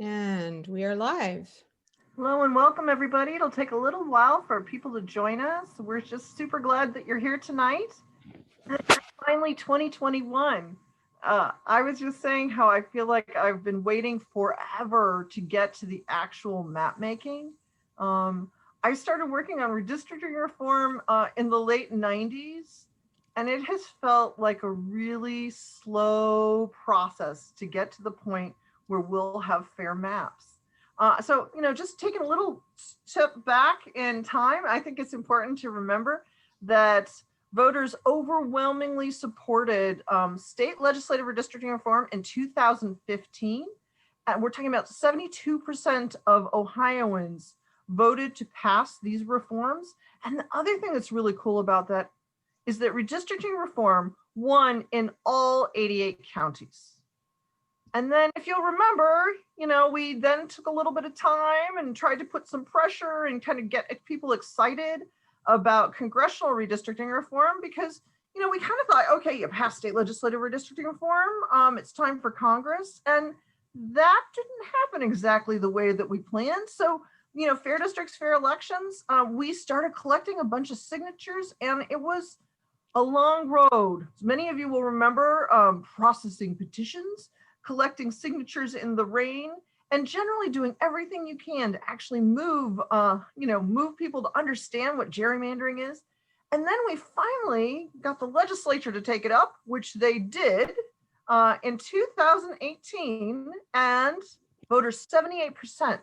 And we are live. Hello and welcome everybody. It'll take a little while for people to join us. We're just super glad that you're here tonight. Finally 2021. I was just saying how I feel like I've been waiting forever to get to the actual map making. I started working on redistricting reform in the late 90s, and it has felt like a really slow process to get to the point where we'll have fair maps. So, just taking a little step back in time, I think it's important to remember that voters overwhelmingly supported state legislative redistricting reform in 2015. And we're talking about 72% of Ohioans voted to pass these reforms. And the other thing that's really cool about that is that redistricting reform won in all 88 counties. And then if you'll remember, we then took a little bit of time and tried to put some pressure and kind of get people excited about congressional redistricting reform because, we kind of thought, okay, you passed state legislative redistricting reform, it's time for Congress. And that didn't happen exactly the way that we planned. So, fair districts, fair elections, we started collecting a bunch of signatures and it was a long road. As many of you will remember processing petitions, collecting signatures in the rain, and generally doing everything you can to actually move people to understand what gerrymandering is. And then we finally got the legislature to take it up, which they did in 2018, and voters, 78%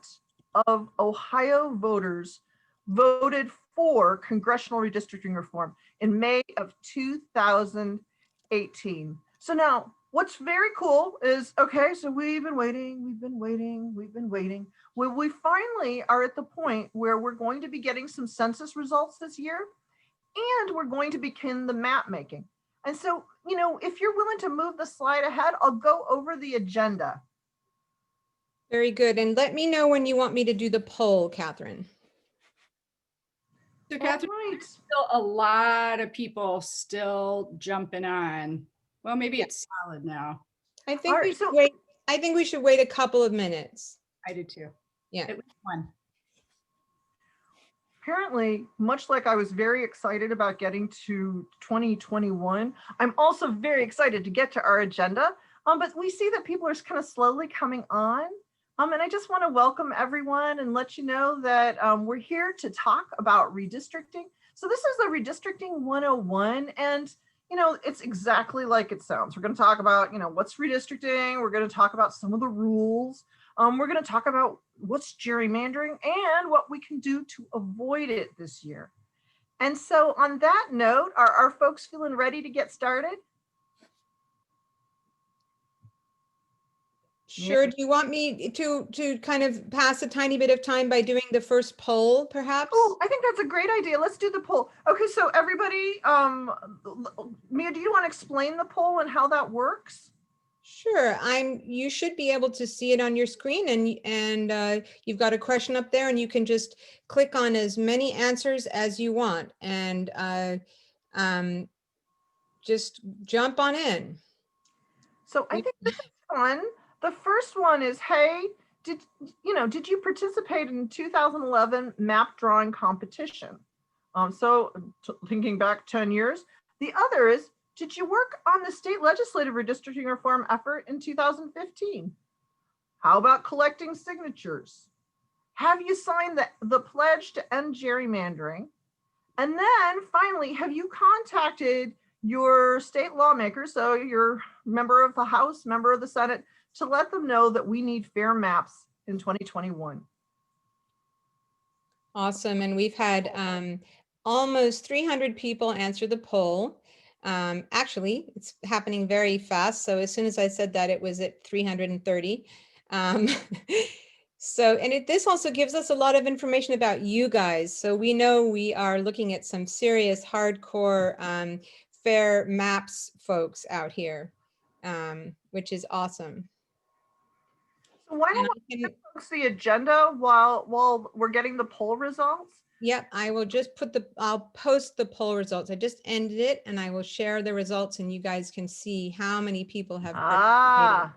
of Ohio voters voted for congressional redistricting reform in May of 2018. So now, what's very cool is, okay, so we've been waiting. Well, we finally are at the point where we're going to be getting some census results this year, and we're going to begin the map making. And so, if you're willing to move the slide ahead, I'll go over the agenda. Very good. And let me know when you want me to do the poll, Catherine. So Catherine, there's still a lot of people still jumping on. Well, maybe it's solid now. I think we should wait. I think we should wait a couple of minutes. I do too. Yeah. At least one. Apparently, much like I was very excited about getting to 2021, I'm also very excited to get to our agenda. But we see that people are kind of slowly coming on. And I just want to welcome everyone and let you know that we're here to talk about redistricting. So this is the Redistricting 101, and it's exactly like it sounds. We're going to talk about, what's redistricting. We're going to talk about some of the rules. We're going to talk about what's gerrymandering and what we can do to avoid it this year. And so on that note, are folks feeling ready to get started? Sure. Do you want me to kind of pass a tiny bit of time by doing the first poll, perhaps? Oh, I think that's a great idea. Let's do the poll. Okay, so everybody, Mia, do you want to explain the poll and how that works? Sure. You should be able to see it on your screen, and you've got a question up there, and you can just click on as many answers as you want, and just jump on in. So I think this is fun. The first one is, hey, did you participate in 2011 map drawing competition? So thinking back 10 years. The other is, did you work on the state legislative redistricting reform effort in 2015? How about collecting signatures? Have you signed the pledge to end gerrymandering? And then finally, have you contacted your state lawmakers, so your member of the House, member of the Senate, to let them know that we need fair maps in 2021. Awesome. And we've had almost 300 people answer the poll. Actually, it's happening very fast. So as soon as I said that, it was at 330. This also gives us a lot of information about you guys. So we know we are looking at some serious hardcore fair maps folks out here, which is awesome. So why don't we give folks the agenda while we're getting the poll results? Yep, I will just I'll post the poll results. I just ended it and I will share the results and you guys can see how many people have participated.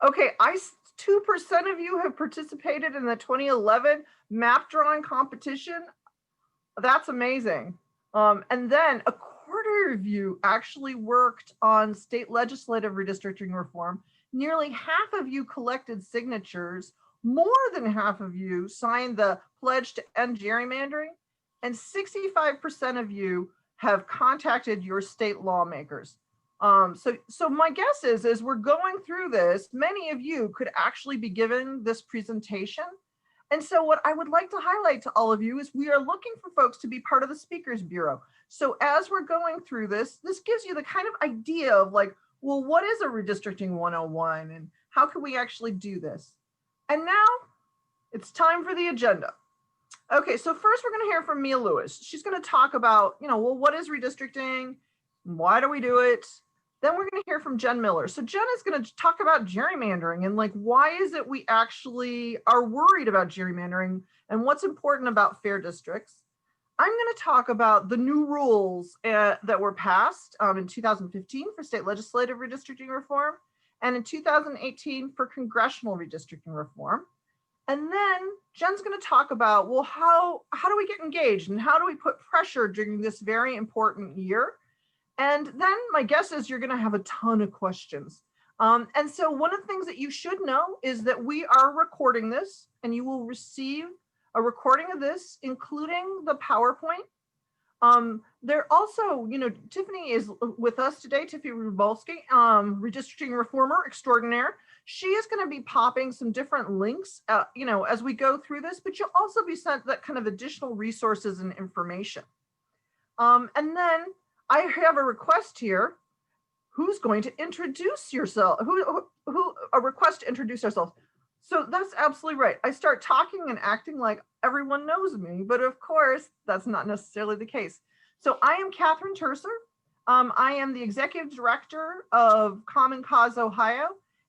Okay, I 2% of you have participated in the 2011 map drawing competition. That's amazing. And then a quarter of you actually worked on state legislative redistricting reform. Nearly half of you collected signatures. More than half of you signed the pledge to end gerrymandering. And 65% of you have contacted your state lawmakers. So my guess is, as we're going through this, many of you could actually be given this presentation. And so what I would like to highlight to all of you is we are looking for folks to be part of the Speakers Bureau. So as we're going through this gives you the kind of idea of like, well, what is a redistricting 101 and how can we actually do this? And now it's time for the agenda. Okay, so first we're going to hear from Mia Lewis. She's going to talk about, well, what is redistricting? Why do we do it? Then we're going to hear from Jen Miller. So Jen is going to talk about gerrymandering and like, why is it we actually are worried about gerrymandering and what's important about fair districts. I'm going to talk about the new rules that were passed in 2015 for state legislative redistricting reform and in 2018 for congressional redistricting reform. And then Jen's going to talk about, well, how do we get engaged and how do we put pressure during this very important year? And then my guess is you're going to have a ton of questions. And so one of the things that you should know is that we are recording this and you will receive a recording of this, including the PowerPoint. There also, Tiffany is with us today, Tiffany Rubolsky, redistricting reformer extraordinaire. She is going to be popping some different links, as we go through this, but you'll also be sent that kind of additional resources and information. And then I have a request here. Who's going to introduce yourself? A request to introduce ourselves. So that's absolutely right. I start talking and acting like everyone knows me, but of course, that's not necessarily the case. So I am Catherine Terser. I am the executive director of Common Cause Ohio.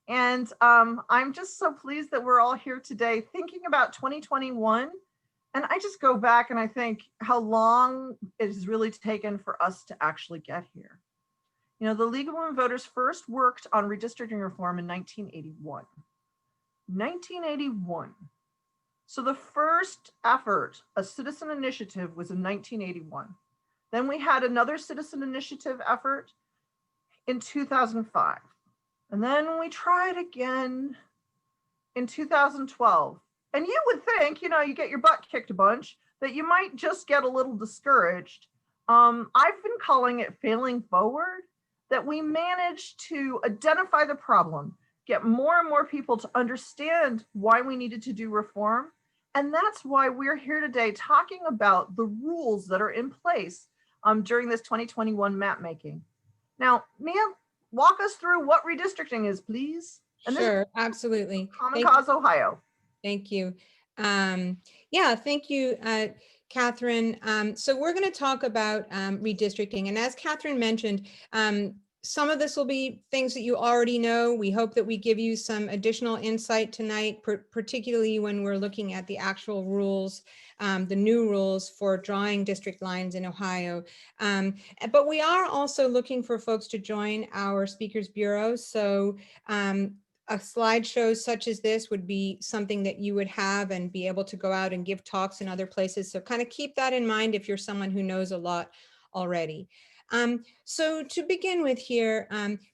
And I'm just so pleased that we're all here today thinking about 2021. And I just go back and I think how long it has really taken for us to actually get here. The League of Women Voters first worked on redistricting reform in 1981. 1981. So the first effort, a citizen initiative, was in 1981. Then we had another citizen initiative effort in 2005. And then we tried again in 2012. And you would think, you get your butt kicked a bunch, that you might just get a little discouraged. I've been calling it failing forward, that we managed to identify the problem, get more and more people to understand why we needed to do reform. And that's why we're here today talking about the rules that are in place during this 2021 map making. Now, Mia, walk us through what redistricting is, please. And sure, absolutely. Common Cause Ohio. Thank you. Yeah, thank you, Catherine. So we're going to talk about redistricting. And as Catherine mentioned, some of this will be things that you already know. We hope that we give you some additional insight tonight, particularly when we're looking at the actual rules, the new rules for drawing district lines in Ohio. But we are also looking for folks to join our Speakers Bureau. So a slideshow such as this would be something that you would have and be able to go out and give talks in other places. So kind of keep that in mind if you're someone who knows a lot already. So to begin with here,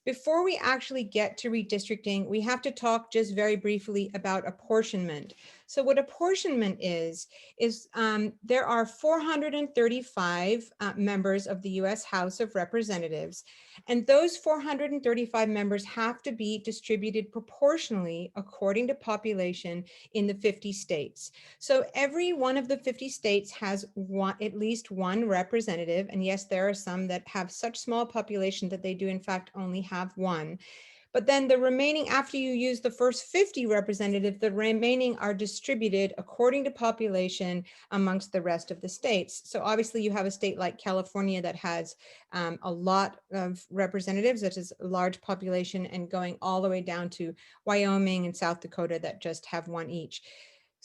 before we actually get to redistricting, we have to talk just very briefly about apportionment. So what apportionment is there are 435 members of the U.S. House of Representatives, and those 435 members have to be distributed proportionally according to population in the 50 states. So every one of the 50 states has at least one representative, and yes, there are some that have such small population that they do in fact only have one. But then the remaining, after you use the first 50 representatives, the remaining are distributed according to population amongst the rest of the states. So obviously you have a state like California that has a lot of representatives, that is a large population, and going all the way down to Wyoming and South Dakota that just have one each.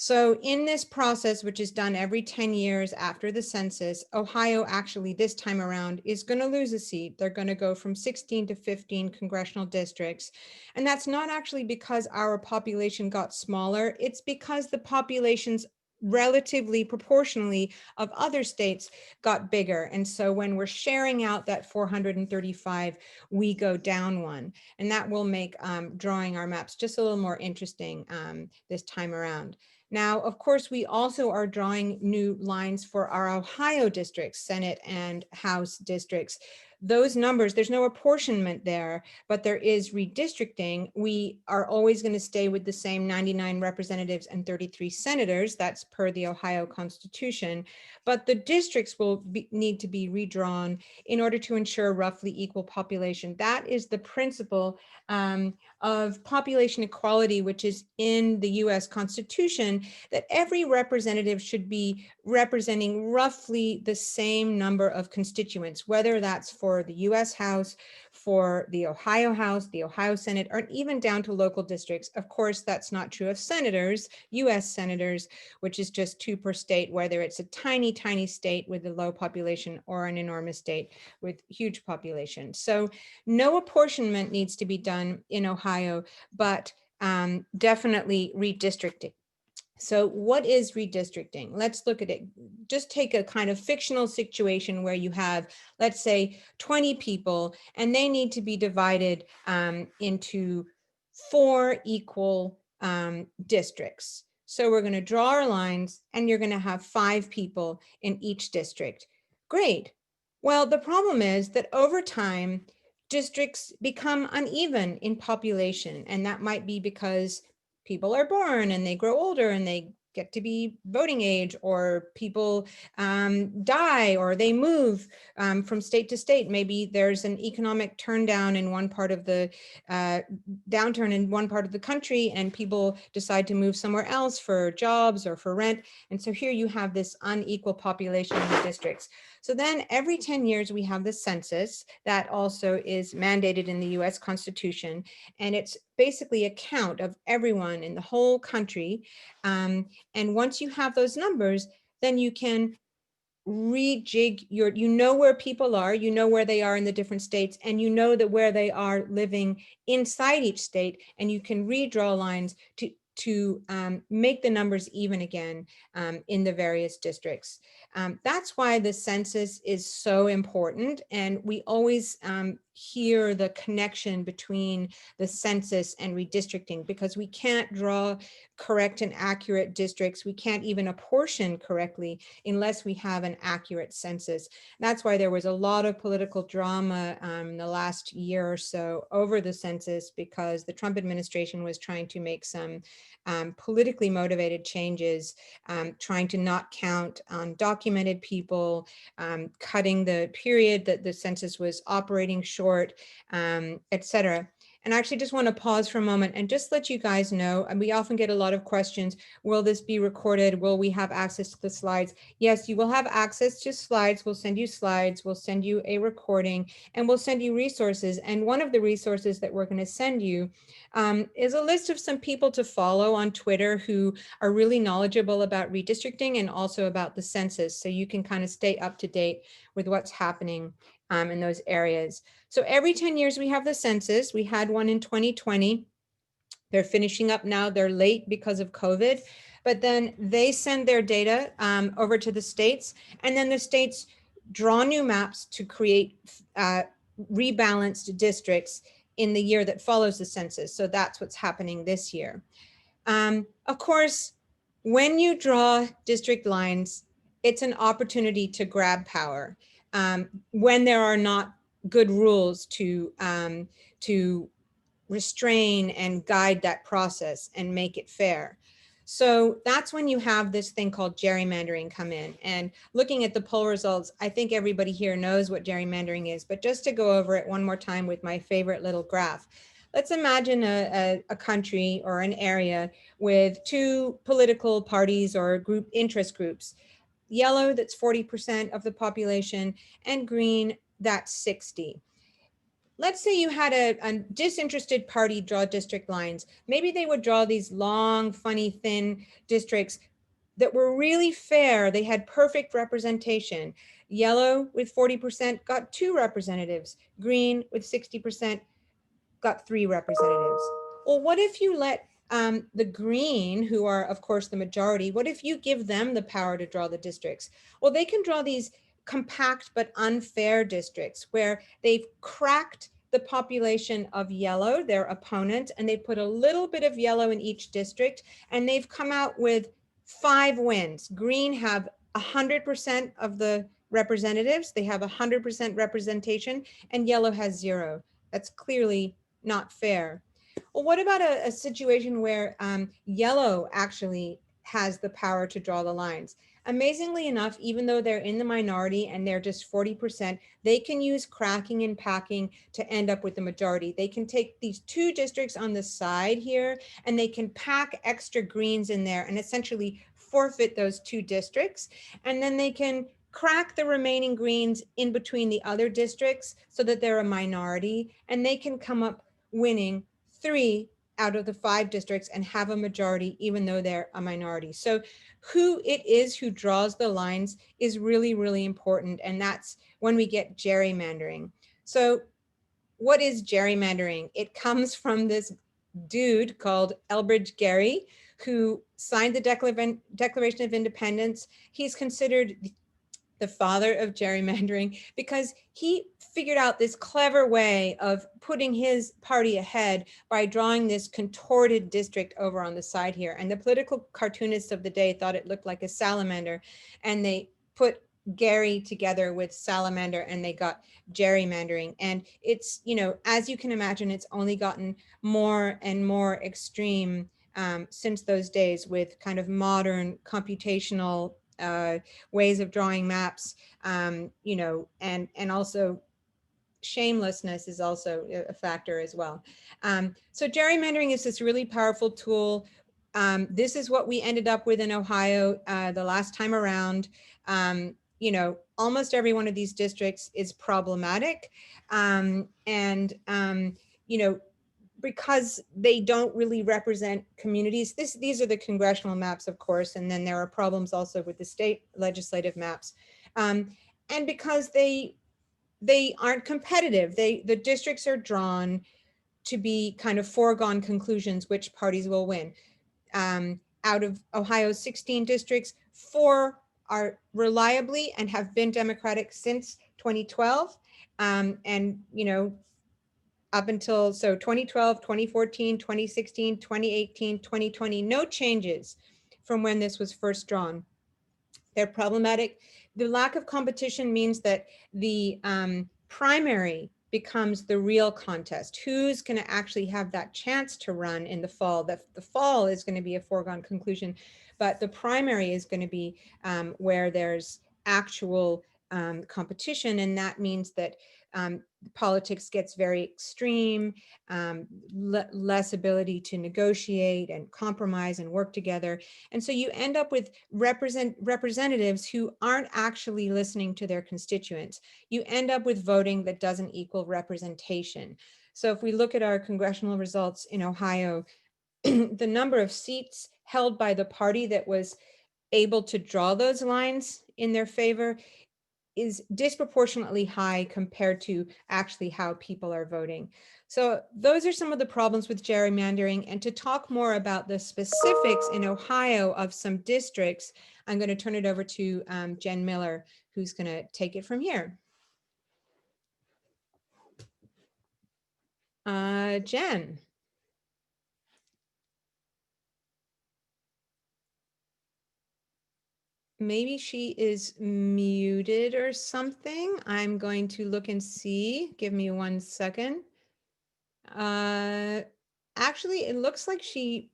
So in this process, which is done every 10 years after the census, Ohio actually this time around is going to lose a seat. They're going to go from 16 to 15 congressional districts. And that's not actually because our population got smaller. It's because the populations relatively proportionally of other states got bigger. And so when we're sharing out that 435, we go down one. And that will make drawing our maps just a little more interesting this time around. Now, of course, we also are drawing new lines for our Ohio districts, Senate and House districts. Those numbers, there's no apportionment there, but there is redistricting. We are always going to stay with the same 99 representatives and 33 senators. That's per the Ohio Constitution. But the districts will need to be redrawn in order to ensure roughly equal population. That is the principle of population equality, which is in the US Constitution, that every representative should be representing roughly the same number of constituents, whether that's for the US House, for the Ohio House, the Ohio Senate, or even down to local districts. Of course, that's not true of senators, US senators, which is just 2 per state, whether it's a tiny, tiny state with a low population or an enormous state with huge population. So no apportionment needs to be done in Ohio, but definitely redistricting. So what is redistricting? Let's look at it. Just take a kind of fictional situation where you have, let's say, 20 people, and they need to be divided into 4 equal districts. So we're going to draw our lines, and you're going to have 5 people in each district. Great. Well, the problem is that over time, districts become uneven in population, and that might be because people are born and they grow older and they get to be voting age, or people die, or they move from state to state. Maybe there's an economic turn down in one part of the downturn in one part of the country, and people decide to move somewhere else for jobs or for rent. And so here you have this unequal population in the districts. So then every 10 years we have the census that also is mandated in the US Constitution, and it's basically a count of everyone in the whole country. And once you have those numbers, then you can rejig you know where people are, you know where they are in the different states, and you know that where they are living inside each state, and you can redraw lines to make the numbers even again in the various districts. That's why the census is so important. And we always hear the connection between the census and redistricting, because we can't draw correct and accurate districts. We can't even apportion correctly unless we have an accurate census. That's why there was a lot of political drama in the last year or so over the census, because the Trump administration was trying to make some politically motivated changes, trying to not count undocumented people, cutting the period that the census was operating short, et cetera. And I actually just want to pause for a moment and just let you guys know, and we often get a lot of questions, will this be recorded? Will we have access to the slides? Yes, you will have access to slides. We'll send you slides, we'll send you a recording, and we'll send you resources. And one of the resources that we're going to send you is a list of some people to follow on Twitter who are really knowledgeable about redistricting and also about the census. So you can kind of stay up to date with what's happening in those areas. So every 10 years we have the census. We had one in 2020. They're finishing up now. They're late because of COVID, but then they send their data over to the states, and then the states draw new maps to create rebalanced districts in the year that follows the census. So that's what's happening this year. Of course, when you draw district lines, it's an opportunity to grab power when there are not good rules to restrain and guide that process and make it fair. So that's when you have this thing called gerrymandering come in. And looking at the poll results, I think everybody here knows what gerrymandering is, but just to go over it one more time with my favorite little graph. Let's imagine a country or an area with 2 political parties or interest groups. Yellow, that's 40% of the population, and green, that's 60. let's say you had a disinterested party draw district lines. Maybe they would draw these long, funny, thin districts that were really fair. They had perfect representation. Yellow with 40% got 2 representatives. Green with 60% got 3 representatives. Well, what if you let the green, who are of course the majority, what if you give them the power to draw the districts? Well, they can draw these compact but unfair districts where they've cracked the population of yellow, their opponent, and they put a little bit of yellow in each district, and they've come out with 5 wins. Green have 100% of the representatives, they have 100% representation, and yellow has 0. That's clearly not fair. Well, what about a situation where yellow actually has the power to draw the lines? Amazingly enough, even though they're in the minority and they're just 40%, they can use cracking and packing to end up with the majority. They can take these 2 districts on the side here and they can pack extra greens in there and essentially forfeit those 2 districts. And then they can crack the remaining greens in between the other districts so that they're a minority, and they can come up winning 3 out of the 5 districts and have a majority even though they're a minority. So who it is who draws the lines is really, really important, and that's when we get gerrymandering. So what is gerrymandering? It comes from this dude called Elbridge Gerry, who signed the Declaration of Independence. He's considered the father of gerrymandering because he figured out this clever way of putting his party ahead by drawing this contorted district over on the side here. And the political cartoonists of the day thought it looked like a salamander, and they put Gerry together with salamander and they got gerrymandering. And it's, you know, as you can imagine, it's only gotten more and more extreme since those days with kind of modern computational ways of drawing maps, you know, and also shamelessness is also a factor as well. So gerrymandering is this really powerful tool. This is what we ended up with in Ohio the last time around. You know, almost every one of these districts is problematic. You know, because they don't really represent communities. These are the congressional maps, of course, and then there are problems also with the state legislative maps. And because they aren't competitive, the districts are drawn to be kind of foregone conclusions which parties will win. Out of Ohio's 16 districts, 4 are reliably and have been Democratic since 2012. And, you know, up until, so 2012, 2014, 2016, 2018, 2020, no changes from when this was first drawn. They're problematic. The lack of competition means that the primary becomes the real contest. Who's going to actually have that chance to run in the fall? The fall is going to be a foregone conclusion, but the primary is going to be where there's actual competition, and that means that politics gets very extreme, less ability to negotiate and compromise and work together. And so you end up with representatives who aren't actually listening to their constituents. You end up with voting that doesn't equal representation. So if we look at our congressional results in Ohio, the number of seats held by the party that was able to draw those lines in their favor is disproportionately high compared to actually how people are voting. So those are some of the problems with gerrymandering. And to talk more about the specifics in Ohio of some districts, I'm going to turn it over to Jen Miller, who's going to take it from here. Jen. Maybe she is muted or something. I'm going to look and see. Give me 1 second. Actually, it looks like she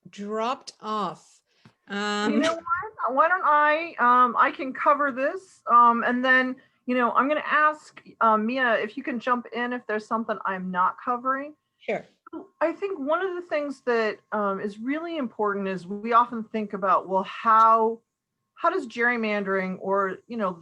dropped off. You know what? Why don't I can cover this, and then, you know, I'm going to ask Mia if you can jump in if there's something I'm not covering. Sure. I think one of the things that is really important is we often think about, well, how does gerrymandering, or, you know,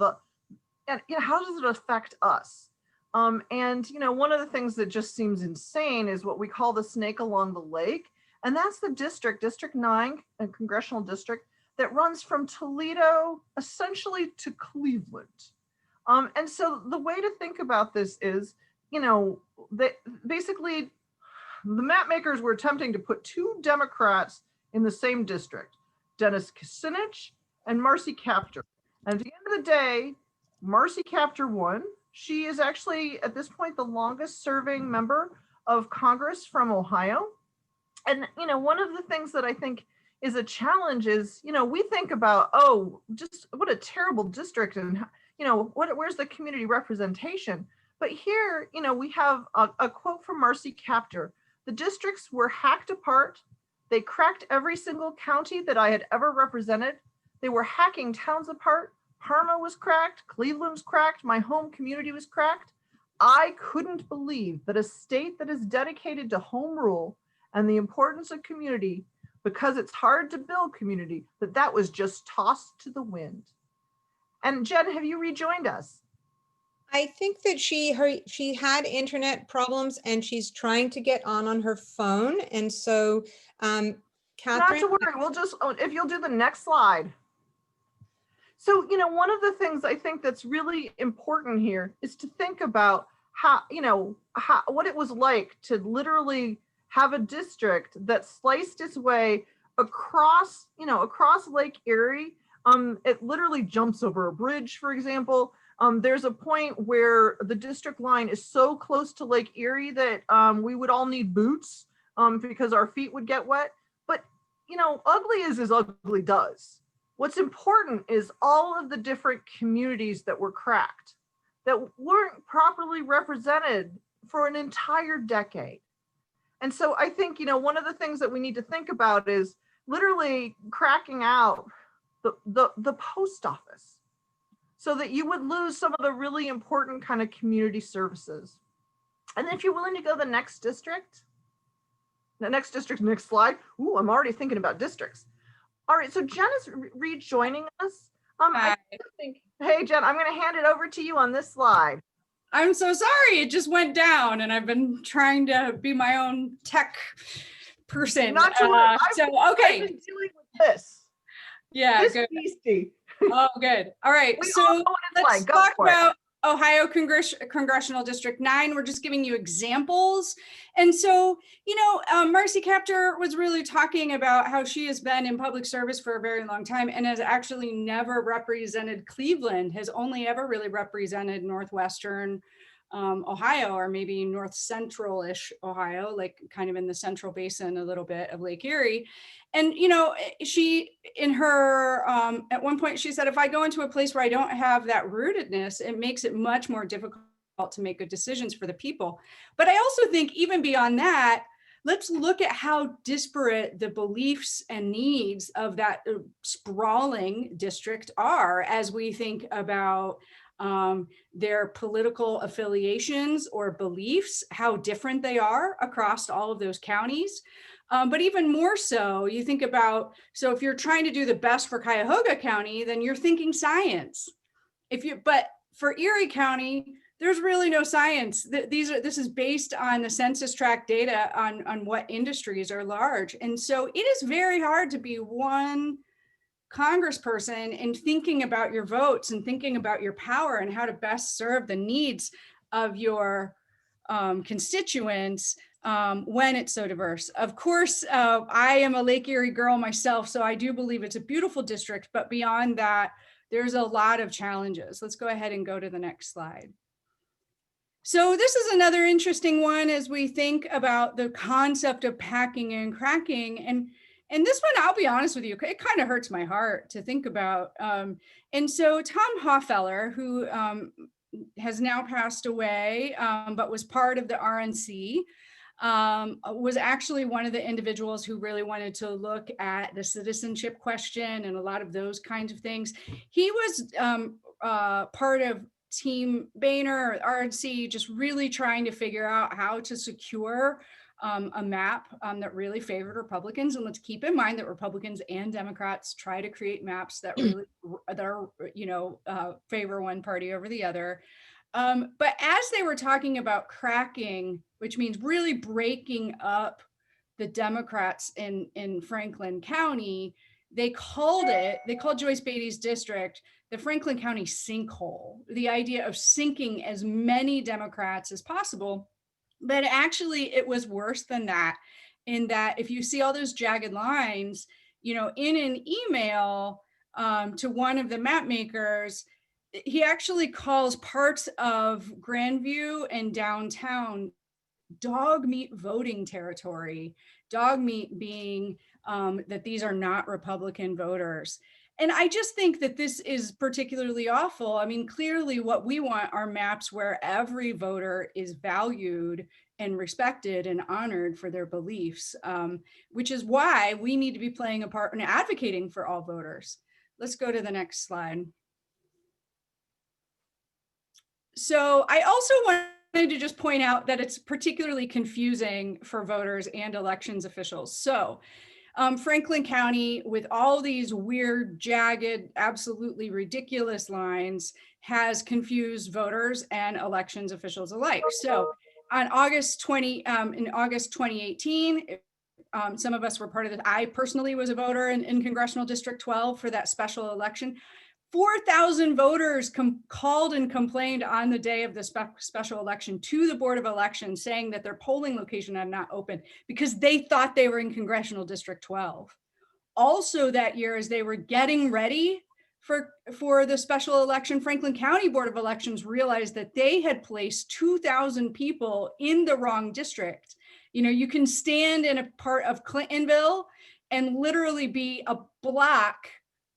how does it affect us? And, one of the things that just seems insane is what we call the snake along the lake. And that's the District 9, a congressional district that runs from Toledo essentially to Cleveland. And so the way to think about this is, that basically the map makers were attempting to put two Democrats in the same district, Dennis Kucinich and Marcy Kaptur. And at the end of the day, Marcy Kaptur won. She is actually, at this point, the longest serving member of Congress from Ohio. And, one of the things that I think is a challenge is, we think about, oh, just what a terrible district and, where's the community representation? But here, we have a quote from Marcy Kaptur. The districts were hacked apart. They cracked every single county that I had ever represented. They were hacking towns apart. Parma was cracked, Cleveland was cracked, my home community was cracked. I couldn't believe that a state that is dedicated to home rule and the importance of community, because it's hard to build community, that was just tossed to the wind. And Jen, have you rejoined us? I think that she had internet problems and she's trying to get on her phone. And so, Catherine. Not to worry, we'll just, if you'll do the next slide. So, one of the things I think that's really important here is to think about how, what it was like to literally have a district that sliced its way across, across Lake Erie. It literally jumps over a bridge, for example. There's a point where the district line is so close to Lake Erie that we would all need boots because our feet would get wet. But, ugly is as ugly does. What's important is all of the different communities that were cracked, that weren't properly represented for an entire decade. And so I think, one of the things that we need to think about is literally cracking out the post office so that you would lose some of the really important kind of community services. And if you're willing to go to the next district, next slide. Ooh, I'm already thinking about districts. All right, so Jen is rejoining us. I think, hey, Jen, I'm going to hand it over to you on this slide. I'm so sorry, it just went down, and I've been trying to be my own tech person. Not to worry. So okay, I've been dealing with this. Yeah, this good. Beastie. Oh, good. All right, so let's talk about Ohio Congressional District 9. We're just giving you examples. And so, Marcy Kaptur was really talking about how she has been in public service for a very long time and has actually never represented Cleveland, has only ever really represented Northwestern Ohio, or maybe north central-ish Ohio, like kind of in the central basin a little bit of Lake Erie. And, she, in her, at one point she said, if I go into a place where I don't have that rootedness, it makes it much more difficult to make good decisions for the people. But I also think even beyond that, let's look at how disparate the beliefs and needs of that sprawling district are as we think about their political affiliations or beliefs, how different they are across all of those counties. But even more so, you think about, so if you're trying to do the best for Cuyahoga County, then you're thinking science. But for Erie County, there's really no science. This is based on the census tract data on what industries are large. And so it is very hard to be one congressperson and thinking about your votes and thinking about your power and how to best serve the needs of your constituents when it's so diverse. Of course, I am a Lake Erie girl myself, so I do believe it's a beautiful district, but beyond that, there's a lot of challenges. Let's go ahead and go to the next slide. So this is another interesting one as we think about the concept of packing and cracking. And this one, I'll be honest with you, it kind of hurts my heart to think about. And so Tom Hoffeler, who has now passed away, but was part of the RNC, was actually one of the individuals who really wanted to look at the citizenship question and a lot of those kinds of things. He was part of Team Boehner, RNC, just really trying to figure out how to secure a map that really favored Republicans. And let's keep in mind that Republicans and Democrats try to create maps that really favor one party over the other. But as they were talking about cracking, which means really breaking up the Democrats in Franklin County, they called Joyce Beatty's district the Franklin County sinkhole, the idea of sinking as many Democrats as possible. But actually it was worse than that, in that if you see all those jagged lines, you know, in an email to one of the map makers, he actually calls parts of Grandview and downtown dog meat voting territory. Dog meat being that these are not Republican voters. And I just think that this is particularly awful. I mean, clearly what we want are maps where every voter is valued and respected and honored for their beliefs, which is why we need to be playing a part in advocating for all voters. Let's go to the next slide. So I also wanted to just point out that it's particularly confusing for voters and elections officials. So Franklin County, with all these weird, jagged, absolutely ridiculous lines, has confused voters and elections officials alike. So on August 2018, some of us were part of it. I personally was a voter in Congressional District 12 for that special election. 4,000 voters called and complained on the day of the special election to the Board of Elections, saying that their polling location had not opened because they thought they were in Congressional District 12. Also that year, as they were getting ready for the special election, Franklin County Board of Elections realized that they had placed 2,000 people in the wrong district. You know, you can stand in a part of Clintonville and literally be a block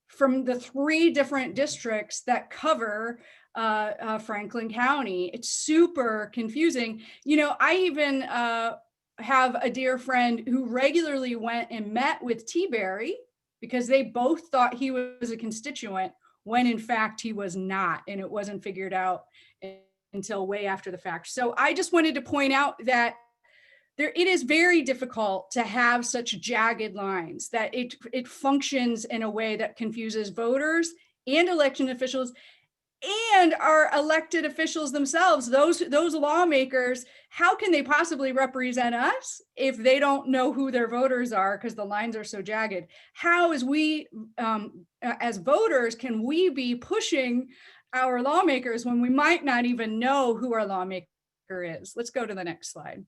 from the 3 different districts that cover Franklin County. It's super confusing. You know, I even have a dear friend who regularly went and met with T. Berry because they both thought he was a constituent when in fact he was not, and it wasn't figured out until way after the fact. So I just wanted to point out that it is very difficult to have such jagged lines, that it functions in a way that confuses voters and election officials and our elected officials themselves. Those lawmakers, how can they possibly represent us if they don't know who their voters are because the lines are so jagged? How, as we, as voters, can we be pushing our lawmakers when we might not even know who our lawmaker is? Let's go to the next slide.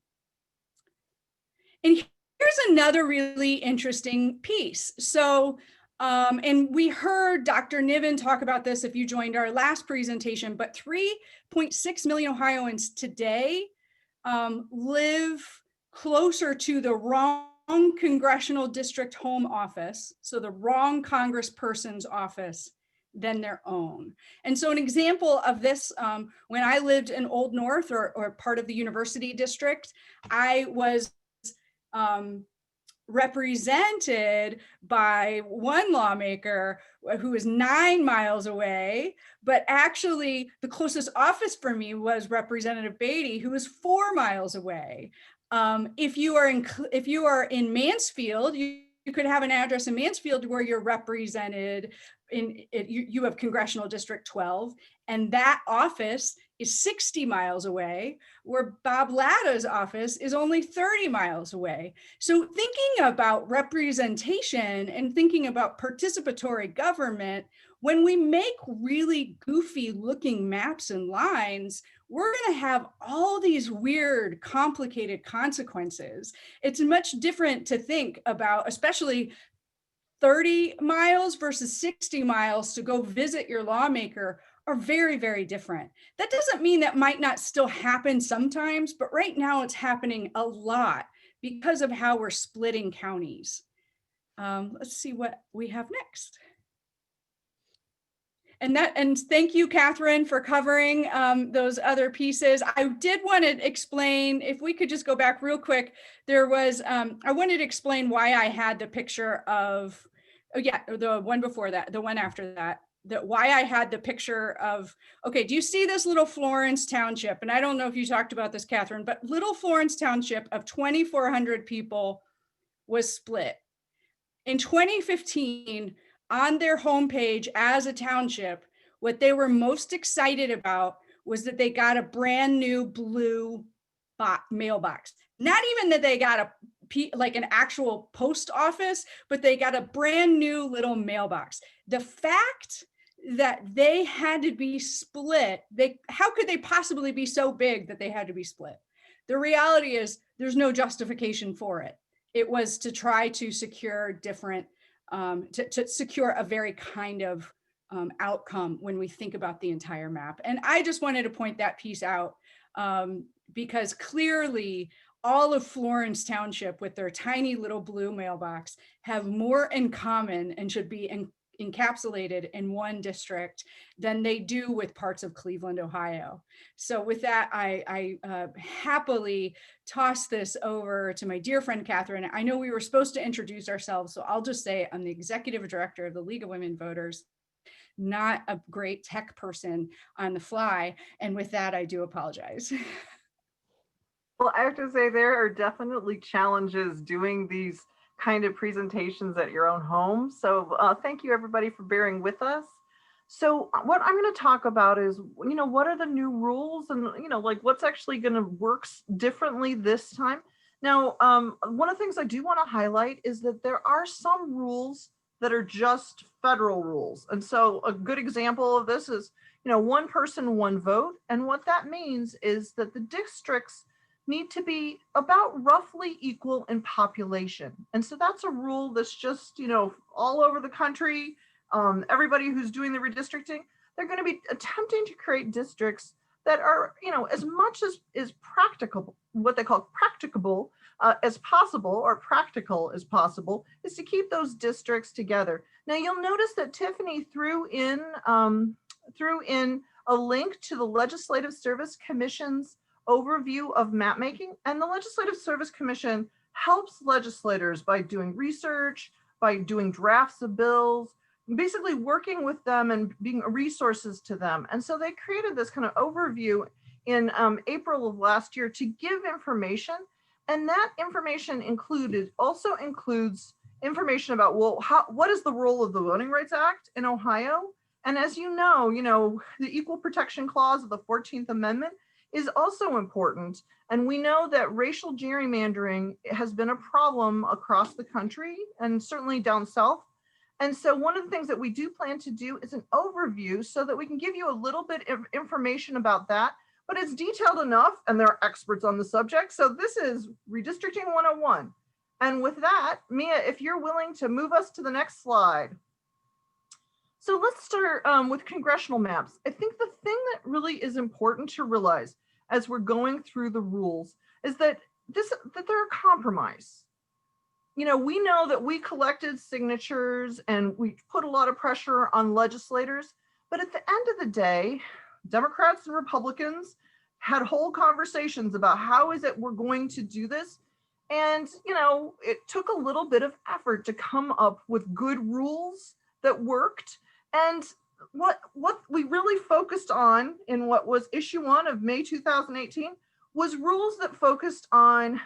And here's another really interesting piece. So, and we heard Dr. Niven talk about this if you joined our last presentation, but 3.6 million Ohioans today live closer to the wrong congressional district home office, so the wrong congressperson's office, than their own. And so an example of this, when I lived in Old North or part of the university district, I was represented by one lawmaker who is 9 miles away, but actually the closest office for me was Representative Beatty, who is 4 miles away. If you are in Mansfield, you could have an address in Mansfield where you're represented you have Congressional District 12, and that office is 60 miles away, where Bob Latta's office is only 30 miles away. So thinking about representation and thinking about participatory government, when we make really goofy looking maps and lines, we're going to have all these weird, complicated consequences. It's much different to think about, especially 30 miles versus 60 miles to go visit your lawmaker are very, very different. That doesn't mean that might not still happen sometimes, but right now it's happening a lot because of how we're splitting counties. Let's see what we have next. And thank you, Catherine, for covering those other pieces. I did want to explain, if we could just go back real quick, there was, I wanted to explain why I had the picture of, oh yeah, the one before that, the one after that, why I had the picture of, okay, do you see this little Florence Township? And I don't know if you talked about this, Catherine, but little Florence Township of 2,400 people was split. In 2015, on their homepage as a township, what they were most excited about was that they got a brand new blue mailbox. Not even that they got like an actual post office, but they got a brand new little mailbox. The fact that they had to be split, how could they possibly be so big that they had to be split? The reality is there's no justification for it. It was to try to secure different, to secure a very kind of outcome when we think about the entire map. And I just wanted to point that piece out because clearly all of Florence Township with their tiny little blue mailbox have more in common and should be encapsulated in one district than they do with parts of Cleveland, Ohio. So with that, I happily toss this over to my dear friend, Catherine. I know we were supposed to introduce ourselves, so I'll just say I'm the executive director of the League of Women Voters, not a great tech person on the fly. And with that, I do apologize. Well, I have to say there are definitely challenges doing these kind of presentations at your own home. So thank you everybody for bearing with us. So what I'm going to talk about is, what are the new rules and, like what's actually going to work differently this time. Now, one of the things I do want to highlight is that there are some rules that are just federal rules. And so a good example of this is, one person, one vote. And what that means is that the districts need to be about roughly equal in population. And so that's a rule that's just, all over the country. Everybody who's doing the redistricting, they're going to be attempting to create districts that are, as much as is practicable, what they call practicable as possible, or practical as possible, is to keep those districts together. Now you'll notice that Tiffany threw in a link to the Legislative Service Commission's overview of map making, and the Legislative Service Commission helps legislators by doing research, by doing drafts of bills, basically working with them and being resources to them. And so they created this kind of overview in April of last year to give information, and that information also includes information about, well, what is the role of the Voting Rights Act in Ohio? And as you know, the Equal Protection Clause of the 14th Amendment is also important. And we know that racial gerrymandering has been a problem across the country and certainly down south. And so one of the things that we do plan to do is an overview so that we can give you a little bit of information about that, but it's detailed enough and there are experts on the subject. So this is Redistricting 101. And with that, Mia, if you're willing to move us to the next slide. So let's start with congressional maps. I think the thing that really is important to realize as we're going through the rules is that they're a compromise. We know that we collected signatures and we put a lot of pressure on legislators, but at the end of the day, Democrats and Republicans had whole conversations about how is it we're going to do this. And, it took a little bit of effort to come up with good rules that worked. And what we really focused on in what was issue 1 of May 2018 was rules that focused on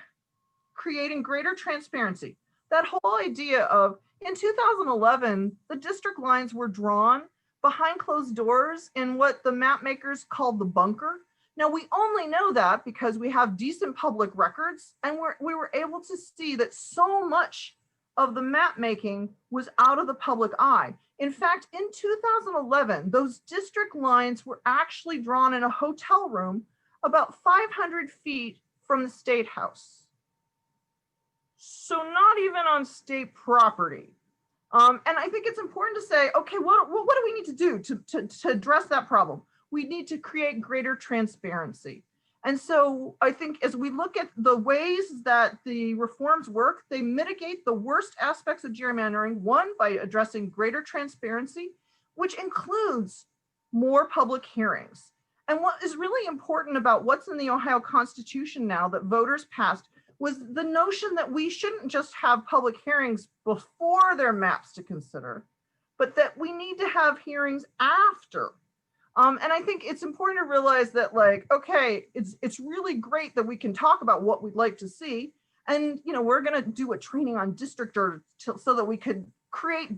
creating greater transparency. That whole idea of, in 2011, the district lines were drawn behind closed doors in what the map makers called the bunker. Now we only know that because we have decent public records, and we were able to see that so much of the map making was out of the public eye. In fact, in 2011, those district lines were actually drawn in a hotel room about 500 feet from the State House. So not even on state property. And I think it's important to say, okay, what do we need to do to address that problem? We need to create greater transparency. And so I think as we look at the ways that the reforms work, they mitigate the worst aspects of gerrymandering, one, by addressing greater transparency, which includes more public hearings. And what is really important about what's in the Ohio Constitution now that voters passed was the notion that we shouldn't just have public hearings before there are maps to consider, but that we need to have hearings after. And I think it's important to realize that, okay, it's really great that we can talk about what we'd like to see. And, we're going to do a training on districter so that we could create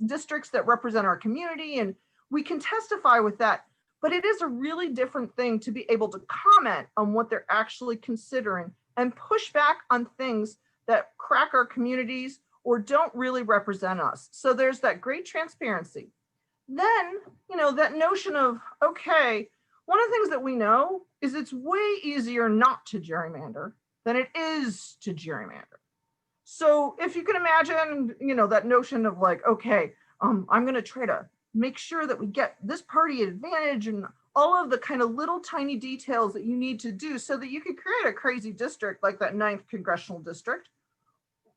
districts that represent our community, and we can testify with that. But it is a really different thing to be able to comment on what they're actually considering and push back on things that crack our communities or don't really represent us. So there's that great transparency. Then, that notion of, okay, one of the things that we know is it's way easier not to gerrymander than it is to gerrymander. So if you can imagine, that notion of like, okay, I'm going to try to make sure that we get this party advantage and all of the kind of little tiny details that you need to do so that you can create a crazy district like that 9th congressional district.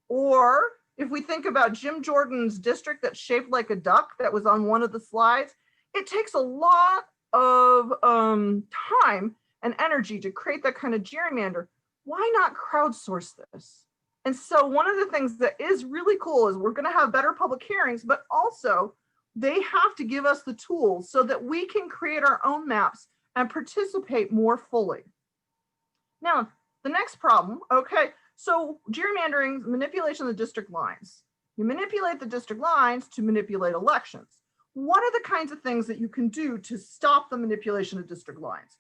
Or if we think about Jim Jordan's district that's shaped like a duck that was on one of the slides, it takes a lot of time and energy to create that kind of gerrymander. Why not crowdsource this? And so one of the things that is really cool is we're going to have better public hearings, but also they have to give us the tools so that we can create our own maps and participate more fully. Now, the next problem, okay, so gerrymandering, manipulation of the district lines. You manipulate the district lines to manipulate elections. What are the kinds of things that you can do to stop the manipulation of district lines?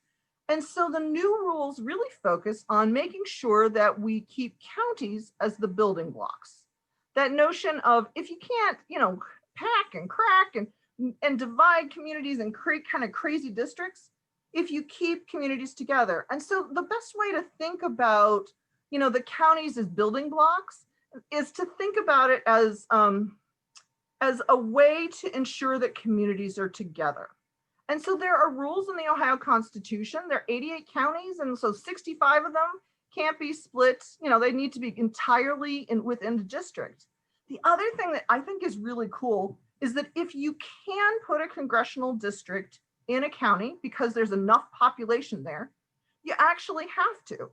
And so the new rules really focus on making sure that we keep counties as the building blocks. That notion of if you can't, pack and crack and divide communities and create kind of crazy districts, if you keep communities together. And so the best way to think about, the counties as building blocks is to think about it as a way to ensure that communities are together. And so there are rules in the Ohio Constitution. There are 88 counties, and so 65 of them can't be split. They need to be entirely within the district. The other thing that I think is really cool is that if you can put a congressional district in a county because there's enough population there, you actually have to.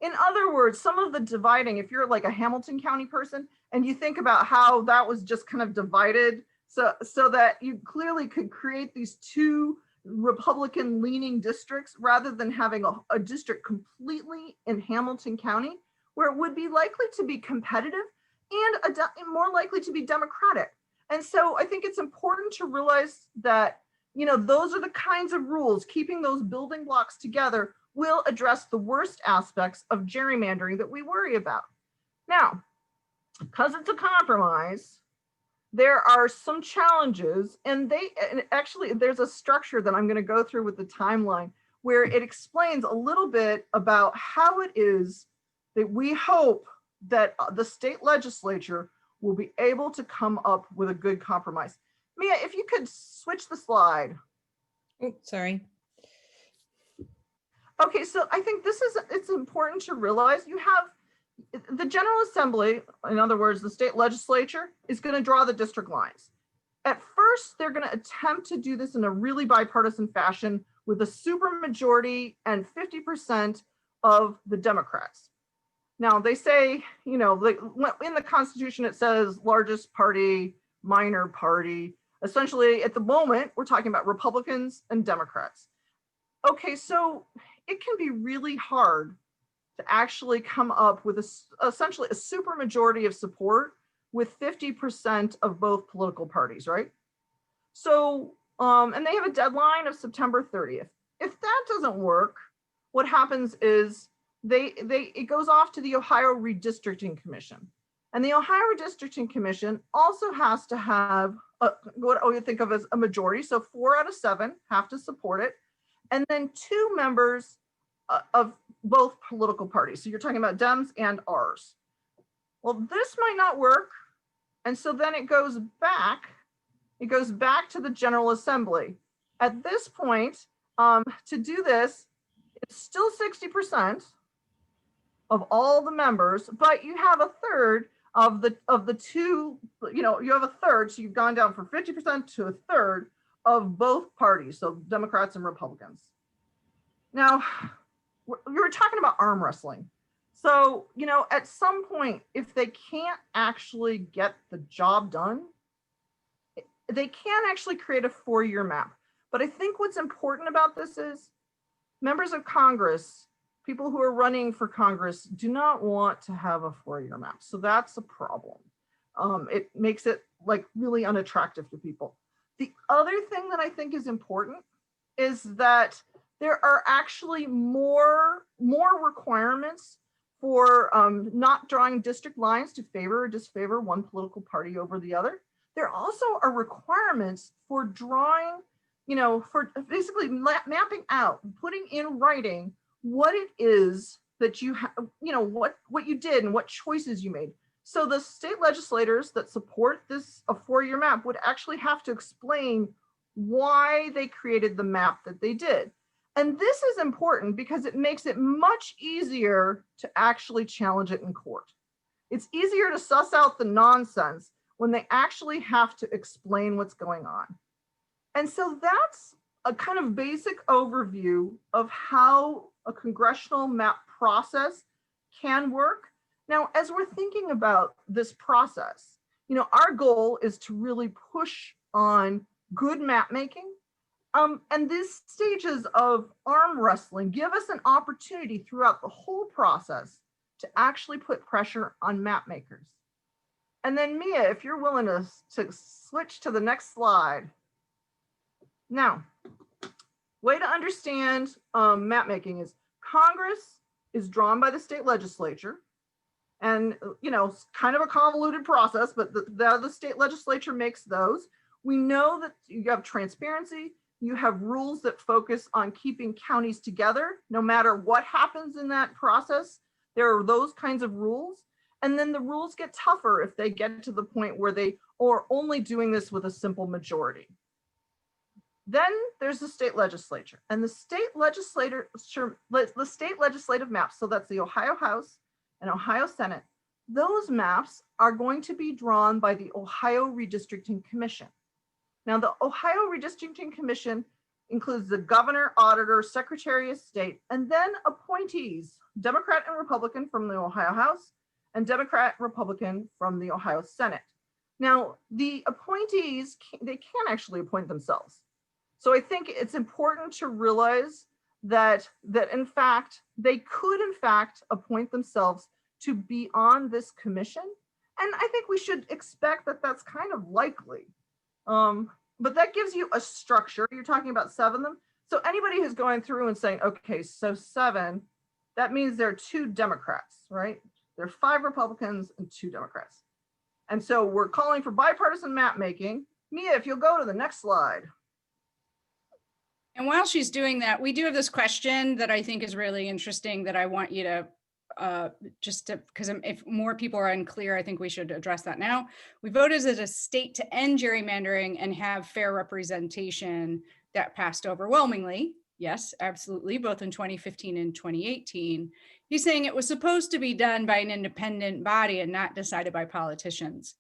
In other words, some of the dividing, if you're like a Hamilton County person and you think about how that was just kind of divided so that you clearly could create these two Republican leaning districts rather than having a district completely in Hamilton County where it would be likely to be competitive and more likely to be Democratic. And so I think it's important to realize that, those are the kinds of rules, keeping those building blocks together will address the worst aspects of gerrymandering that we worry about. Now, because it's a compromise, there are some challenges, and actually there's a structure that I'm going to go through with the timeline where it explains a little bit about how it is that we hope that the state legislature will be able to come up with a good compromise. Mia, if you could switch the slide. Oh, sorry. Okay, so I think it's important to realize you have the General Assembly, in other words, the state legislature, is going to draw the district lines. At first, they're going to attempt to do this in a really bipartisan fashion with a supermajority and 50% of the Democrats. Now, they say, in the Constitution, it says largest party, minor party. Essentially, at the moment, we're talking about Republicans and Democrats. Okay, so it can be really hard to actually come up with essentially a supermajority of support with 50% of both political parties, right? So, and they have a deadline of September 30th. If that doesn't work, what happens is it goes off to the Ohio Redistricting Commission. And the Ohio Redistricting Commission also has to have what you think of as a majority. So 4 out of 7 have to support it. And then 2 members of both political parties. So you're talking about Dems and ours. Well, this might not work. And so then it goes back to the General Assembly. At this point, to do this, it's still 60% of all the members, but you have a third of the two, you have a third, so you've gone down from 50% to a third of both parties, so Democrats and Republicans. Now, you were talking about arm wrestling. So, at some point, if they can't actually get the job done, they can actually create a 4-year map. But I think what's important about this is members of Congress, people who are running for Congress, do not want to have a 4-year map. So that's a problem. It makes it like really unattractive to people. The other thing that I think is important is that there are actually more requirements for not drawing district lines to favor or disfavor one political party over the other. There also are requirements for drawing, for basically mapping out, putting in writing what it is that you have, what you did and what choices you made. So the state legislators that support this, a 4-year map, would actually have to explain why they created the map that they did. And this is important because it makes it much easier to actually challenge it in court. It's easier to suss out the nonsense when they actually have to explain what's going on. And so that's a kind of basic overview of how a congressional map process can work. Now, as we're thinking about this process, our goal is to really push on good map making. And these stages of arm wrestling give us an opportunity throughout the whole process to actually put pressure on map makers. And then Mia, if you're willing to switch to the next slide. Now, way to understand map making is Congress is drawn by the state legislature. And, kind of a convoluted process, but the state legislature makes those. We know that you have transparency. You have rules that focus on keeping counties together, no matter what happens in that process. There are those kinds of rules. And then the rules get tougher if they get to the point where they are only doing this with a simple majority. Then there's the state legislature, and the state legislative maps. So that's the Ohio House and Ohio Senate. Those maps are going to be drawn by the Ohio Redistricting Commission. Now, the Ohio Redistricting Commission includes the governor, auditor, secretary of state, and then appointees, Democrat and Republican from the Ohio House and Democrat, Republican from the Ohio Senate. Now, the appointees, they can't actually appoint themselves. So I think it's important to realize that in fact, they could in fact appoint themselves to be on this commission. And I think we should expect that that's kind of likely. But that gives you a structure. You're talking about 7 of them. So anybody who's going through and saying, okay, so 7, that means there are 2 Democrats, right? There are 5 Republicans and 2 Democrats. And so we're calling for bipartisan map making. Mia, if you'll go to the next slide. And while she's doing that, we do have this question that I think is really interesting that I want you to because if more people are unclear, I think we should address that now. We voted as a state to end gerrymandering and have fair representation. That passed overwhelmingly. Yes, absolutely, both in 2015 and 2018. He's saying it was supposed to be done by an independent body and not decided by politicians.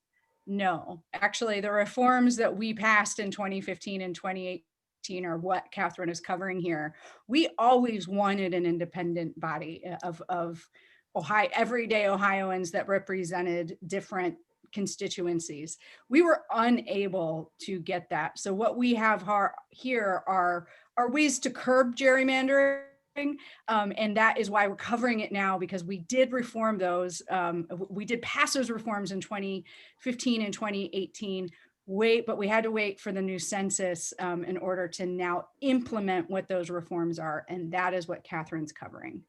No, actually, the reforms that we passed in 2015 and 2018 are what Catherine is covering here. We always wanted an independent body of Ohio, everyday Ohioans that represented different constituencies. We were unable to get that. So what we have here are ways to curb gerrymandering. And that is why we're covering it now, because we did reform those. We did pass those reforms in 2015 and 2018. But we had to wait for the new census in order to now implement what those reforms are. And that is what Catherine's covering.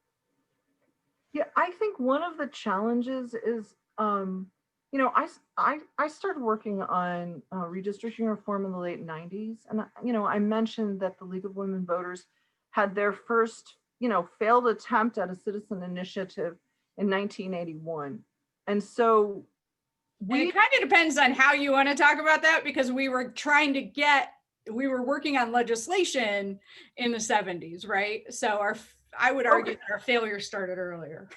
Yeah, I think one of the challenges is, I started working on redistricting reform in the late 90s. And, I mentioned that the League of Women Voters had their first, failed attempt at a citizen initiative in 1981. And so it kind of depends on how you want to talk about that, because we were working on legislation in the 70s, right? So I would argue that our failure started earlier.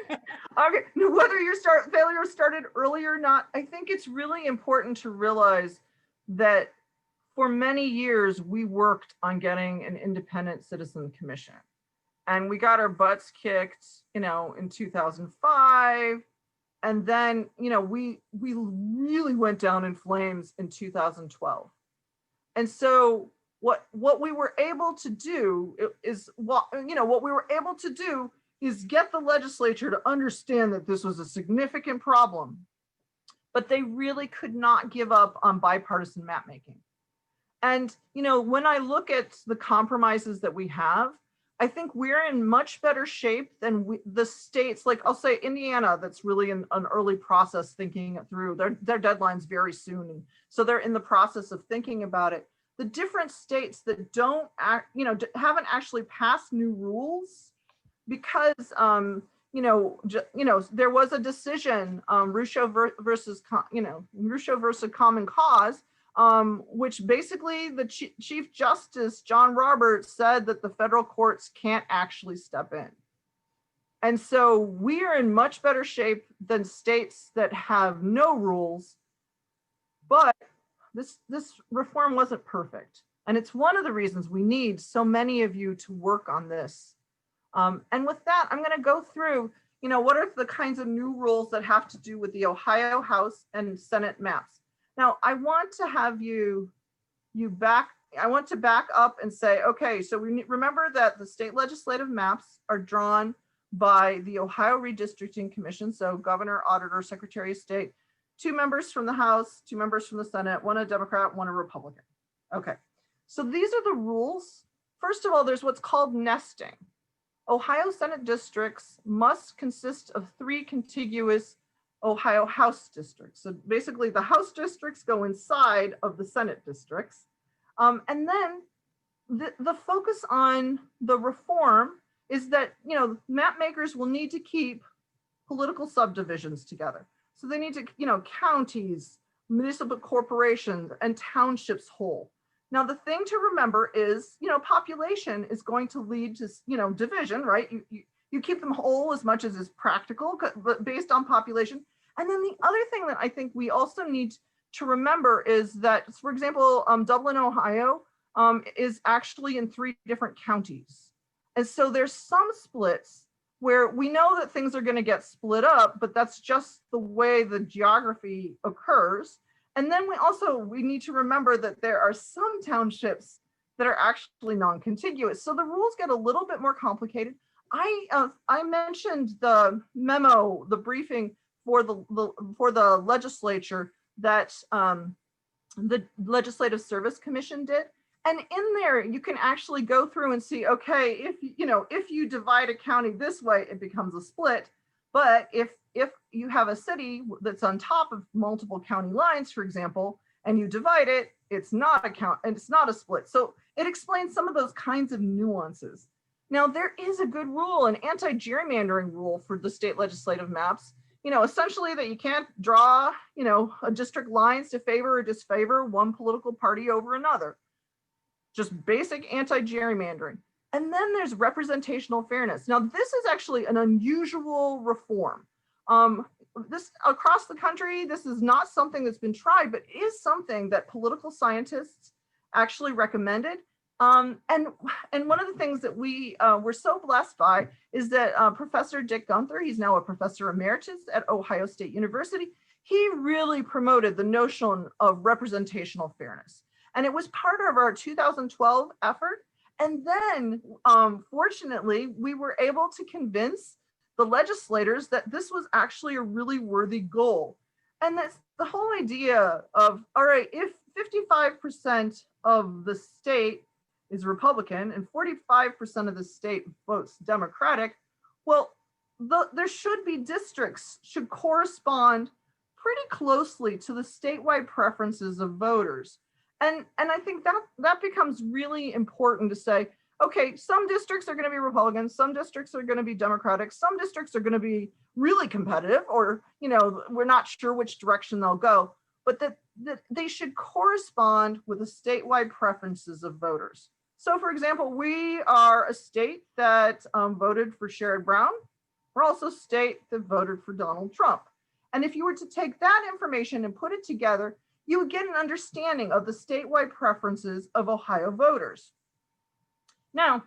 Okay, whether your failure started earlier or not, I think it's really important to realize that for many years, we worked on getting an independent citizen commission. And we got our butts kicked, in 2005. And then, we really went down in flames in 2012. And so what we were able to do is get the legislature to understand that this was a significant problem, but they really could not give up on bipartisan map making. And, you know, when I look at the compromises that we have, I think we're in much better shape than the states, like I'll say Indiana, that's really in an early process thinking it through. Their deadline's very soon. And so they're in the process of thinking about it. The different states that don't act, you know, haven't actually passed new rules because, you know, there was a decision, Russo versus Common Cause, which basically the Chief Justice, John Roberts, said that the federal courts can't actually step in. And so we are in much better shape than states that have no rules, but this reform wasn't perfect. And it's one of the reasons we need so many of you to work on this. And with that, I'm gonna go through, you know, what are the kinds of new rules that have to do with the Ohio House and Senate maps. Now, I want to have I want to back up and say, okay, so we remember that the state legislative maps are drawn by the Ohio Redistricting Commission. So governor, auditor, secretary of state, 2 members from the House, 2 members from the Senate, 1 a Democrat, 1 a Republican. Okay, so these are the rules. First of all, there's what's called nesting. Ohio Senate districts must consist of 3 contiguous Ohio House districts. So basically the House districts go inside of the Senate districts. And then the focus on the reform is that, you know, map makers will need to keep political subdivisions together. So they need to, you know, counties, municipal corporations, and townships whole. Now, the thing to remember is, you know, population is going to lead to, you know, division, right? You keep them whole as much as is practical, but based on population. And then the other thing that I think we also need to remember is that, for example, Dublin, Ohio is actually in 3 different counties. And so there's some splits where we know that things are going to get split up, but that's just the way the geography occurs. And then we need to remember that there are some townships that are actually non-contiguous. So the rules get a little bit more complicated. I mentioned the memo, the briefing for the legislature that the Legislative Service Commission did. And in there, you can actually go through and see, okay, if you divide a county this way, it becomes a split. But if you have a city that's on top of multiple county lines, for example, and you divide it, it's not a split. So it explains some of those kinds of nuances. Now, there is a good rule, an anti-gerrymandering rule for the state legislative maps, you know, essentially that you can't draw, you know, a district lines to favor or disfavor one political party over another. Just basic anti-gerrymandering. And then there's representational fairness. Now, this is actually an unusual reform. This across the country, this is not something that's been tried, but is something that political scientists actually recommended. And one of the things that we were so blessed by is that Professor Dick Gunther, he's now a professor emeritus at Ohio State University, he really promoted the notion of representational fairness. And it was part of our 2012 effort. And then, fortunately, we were able to convince the legislators that this was actually a really worthy goal. And that's the whole idea of, all right, if 55% of the state is Republican and 45% of the state votes Democratic, well, there should be districts should correspond pretty closely to the statewide preferences of voters. And I think that becomes really important to say, okay, some districts are going to be Republican, some districts are going to be Democratic, some districts are going to be really competitive, or, you know, we're not sure which direction they'll go, but that they should correspond with the statewide preferences of voters. So, for example, we are a state that voted for Sherrod Brown. We're also a state that voted for Donald Trump. And if you were to take that information and put it together, you would get an understanding of the statewide preferences of Ohio voters. Now,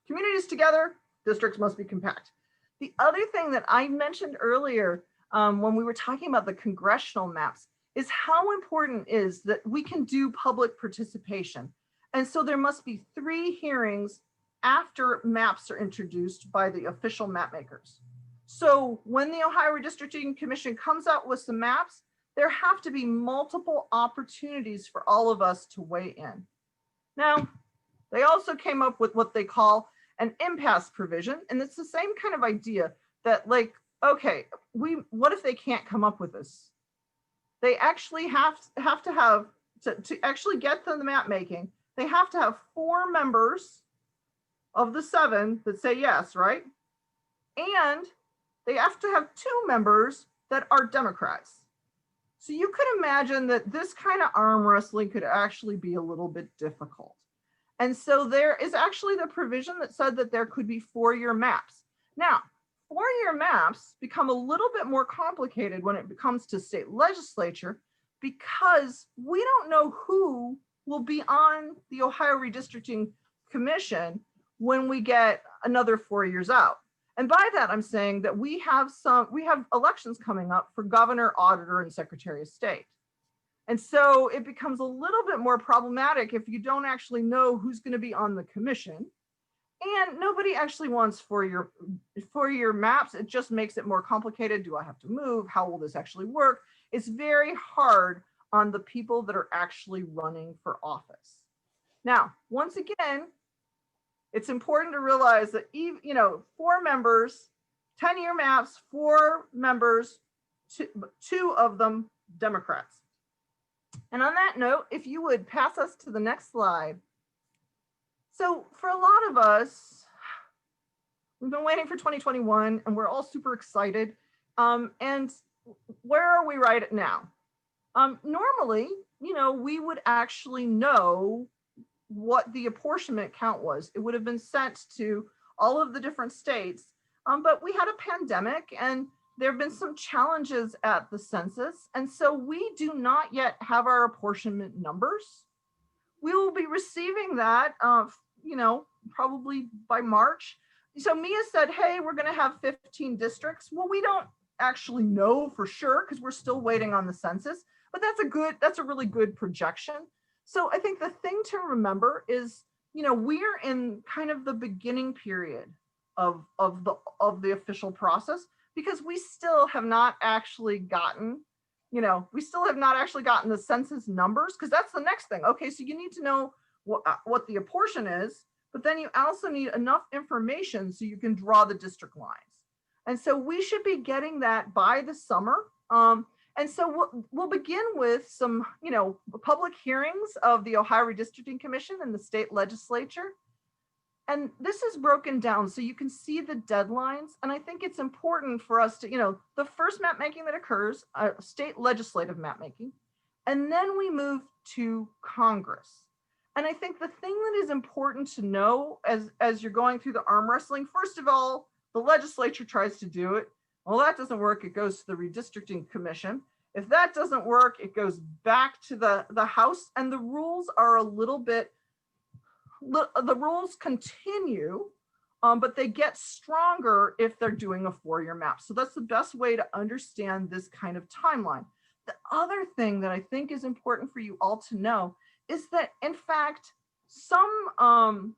communities together, districts must be compact. The other thing that I mentioned earlier when we were talking about the congressional maps is how important it is that we can do public participation. And so there must be 3 hearings after maps are introduced by the official map makers. So when the Ohio Redistricting Commission comes out with some maps, there have to be multiple opportunities for all of us to weigh in. Now, they also came up with what they call an impasse provision. And it's the same kind of idea that like, okay, what if they can't come up with this? They actually have to actually get to the map making, they have to have 4 members of the 7 that say yes, right? And they have to have 2 members that are Democrats. So you could imagine that this kind of arm wrestling could actually be a little bit difficult. And so there is actually the provision that said that there could be 4-year maps. Now, 4-year maps become a little bit more complicated when it comes to state legislature, because we don't know who will be on the Ohio Redistricting Commission when we get another 4 years out. And by that, I'm saying that we have elections coming up for governor, auditor, and secretary of state. And so it becomes a little bit more problematic if you don't actually know who's going to be on the commission. And nobody actually wants 4-year maps. It just makes it more complicated. Do I have to move? How will this actually work? It's very hard on the people that are actually running for office. Now, once again, it's important to realize that, 4 members, 10-year maps, 4 members, 2 of them Democrats. And on that note, if you would pass us to the next slide. So for a lot of us, we've been waiting for 2021 and we're all super excited. And where are we right now? Normally, we would actually know what the apportionment count was. It would have been sent to all of the different states, but we had a pandemic and there have been some challenges at the census. And so we do not yet have our apportionment numbers. We will be receiving that, probably by March. So Mia said, hey, we're going to have 15 districts. Well, we don't actually know for sure because we're still waiting on the census, but that's a really good projection. So I think the thing to remember is, we're in kind of the beginning period of the official process, because we still have not actually gotten, the census numbers, because that's the next thing. Okay, so you need to know what the apportion is, but then you also need enough information so you can draw the district lines. And so we should be getting that by the summer. And so we'll begin with some, public hearings of the Ohio Redistricting Commission and the state legislature. And this is broken down so you can see the deadlines. And I think it's important for us to, the first map making that occurs, state legislative map making, and then we move to Congress. And I think the thing that is important to know as you're going through the arm wrestling, first of all, the legislature tries to do it. Well, that doesn't work. It goes to the Redistricting Commission. If that doesn't work, it goes back to the House, and the rules are a little bit, the rules continue, but they get stronger if they're doing a 4-year map. So that's the best way to understand this kind of timeline. The other thing that I think is important for you all to know is that, in fact, some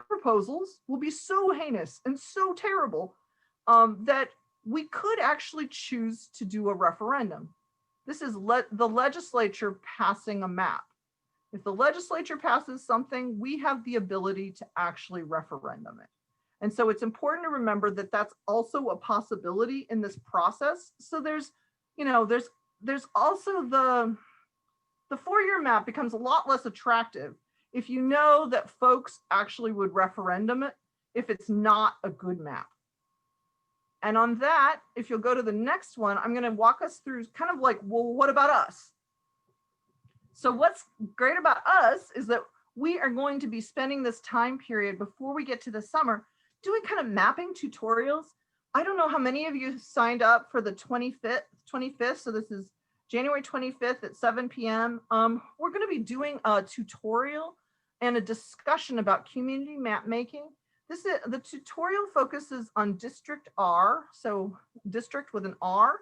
proposals will be so heinous and so terrible that we could actually choose to do a referendum. This is the legislature passing a map. If the legislature passes something, we have the ability to actually referendum it. And so it's important to remember that that's also a possibility in this process. So there's also the 4-year map becomes a lot less attractive if you know that folks actually would referendum it if it's not a good map. And on that, if you'll go to the next one, I'm going to walk us through kind of like, well, what about us? So what's great about us is that we are going to be spending this time period before we get to the summer doing kind of mapping tutorials. I don't know how many of you signed up for the 25th. So this is January 25th at 7 p.m. We're going to be doing a tutorial and a discussion about community map making. The tutorial focuses on District R, so district with an R.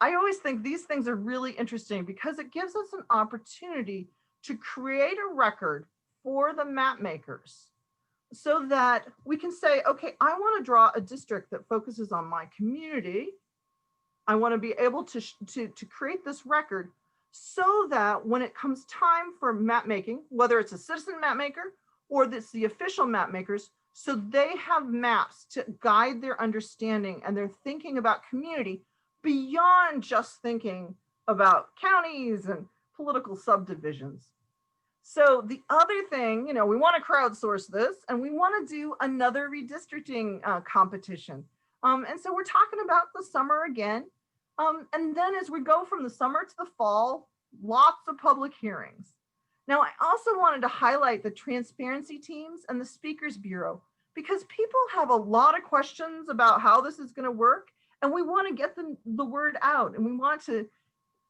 I always think these things are really interesting because it gives us an opportunity to create a record for the map makers so that we can say, okay, I want to draw a district that focuses on my community. I want to be able to create this record, so that when it comes time for map making, whether it's a citizen map maker or it's the official map makers, so they have maps to guide their understanding and their thinking about community beyond just thinking about counties and political subdivisions. So the other thing, you know, we want to crowdsource this and we want to do another redistricting competition. And so we're talking about the summer again. And then as we go from the summer to the fall, lots of public hearings. Now, I also wanted to highlight the transparency teams and the Speakers Bureau, because people have a lot of questions about how this is going to work, and we want to get the word out, and we want to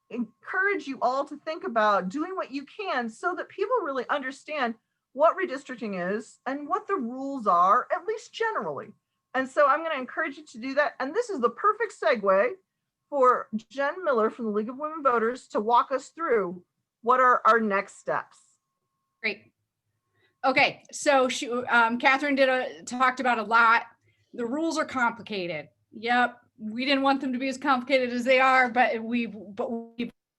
encourage you all to think about doing what you can so that people really understand what redistricting is and what the rules are, at least generally. And so I'm going to encourage you to do that. And this is the perfect segue for Jen Miller from the League of Women Voters to walk us through what are our next steps. Great. Okay, so Catherine talked about a lot. The rules are complicated. Yep, we didn't want them to be as complicated as they are, but we've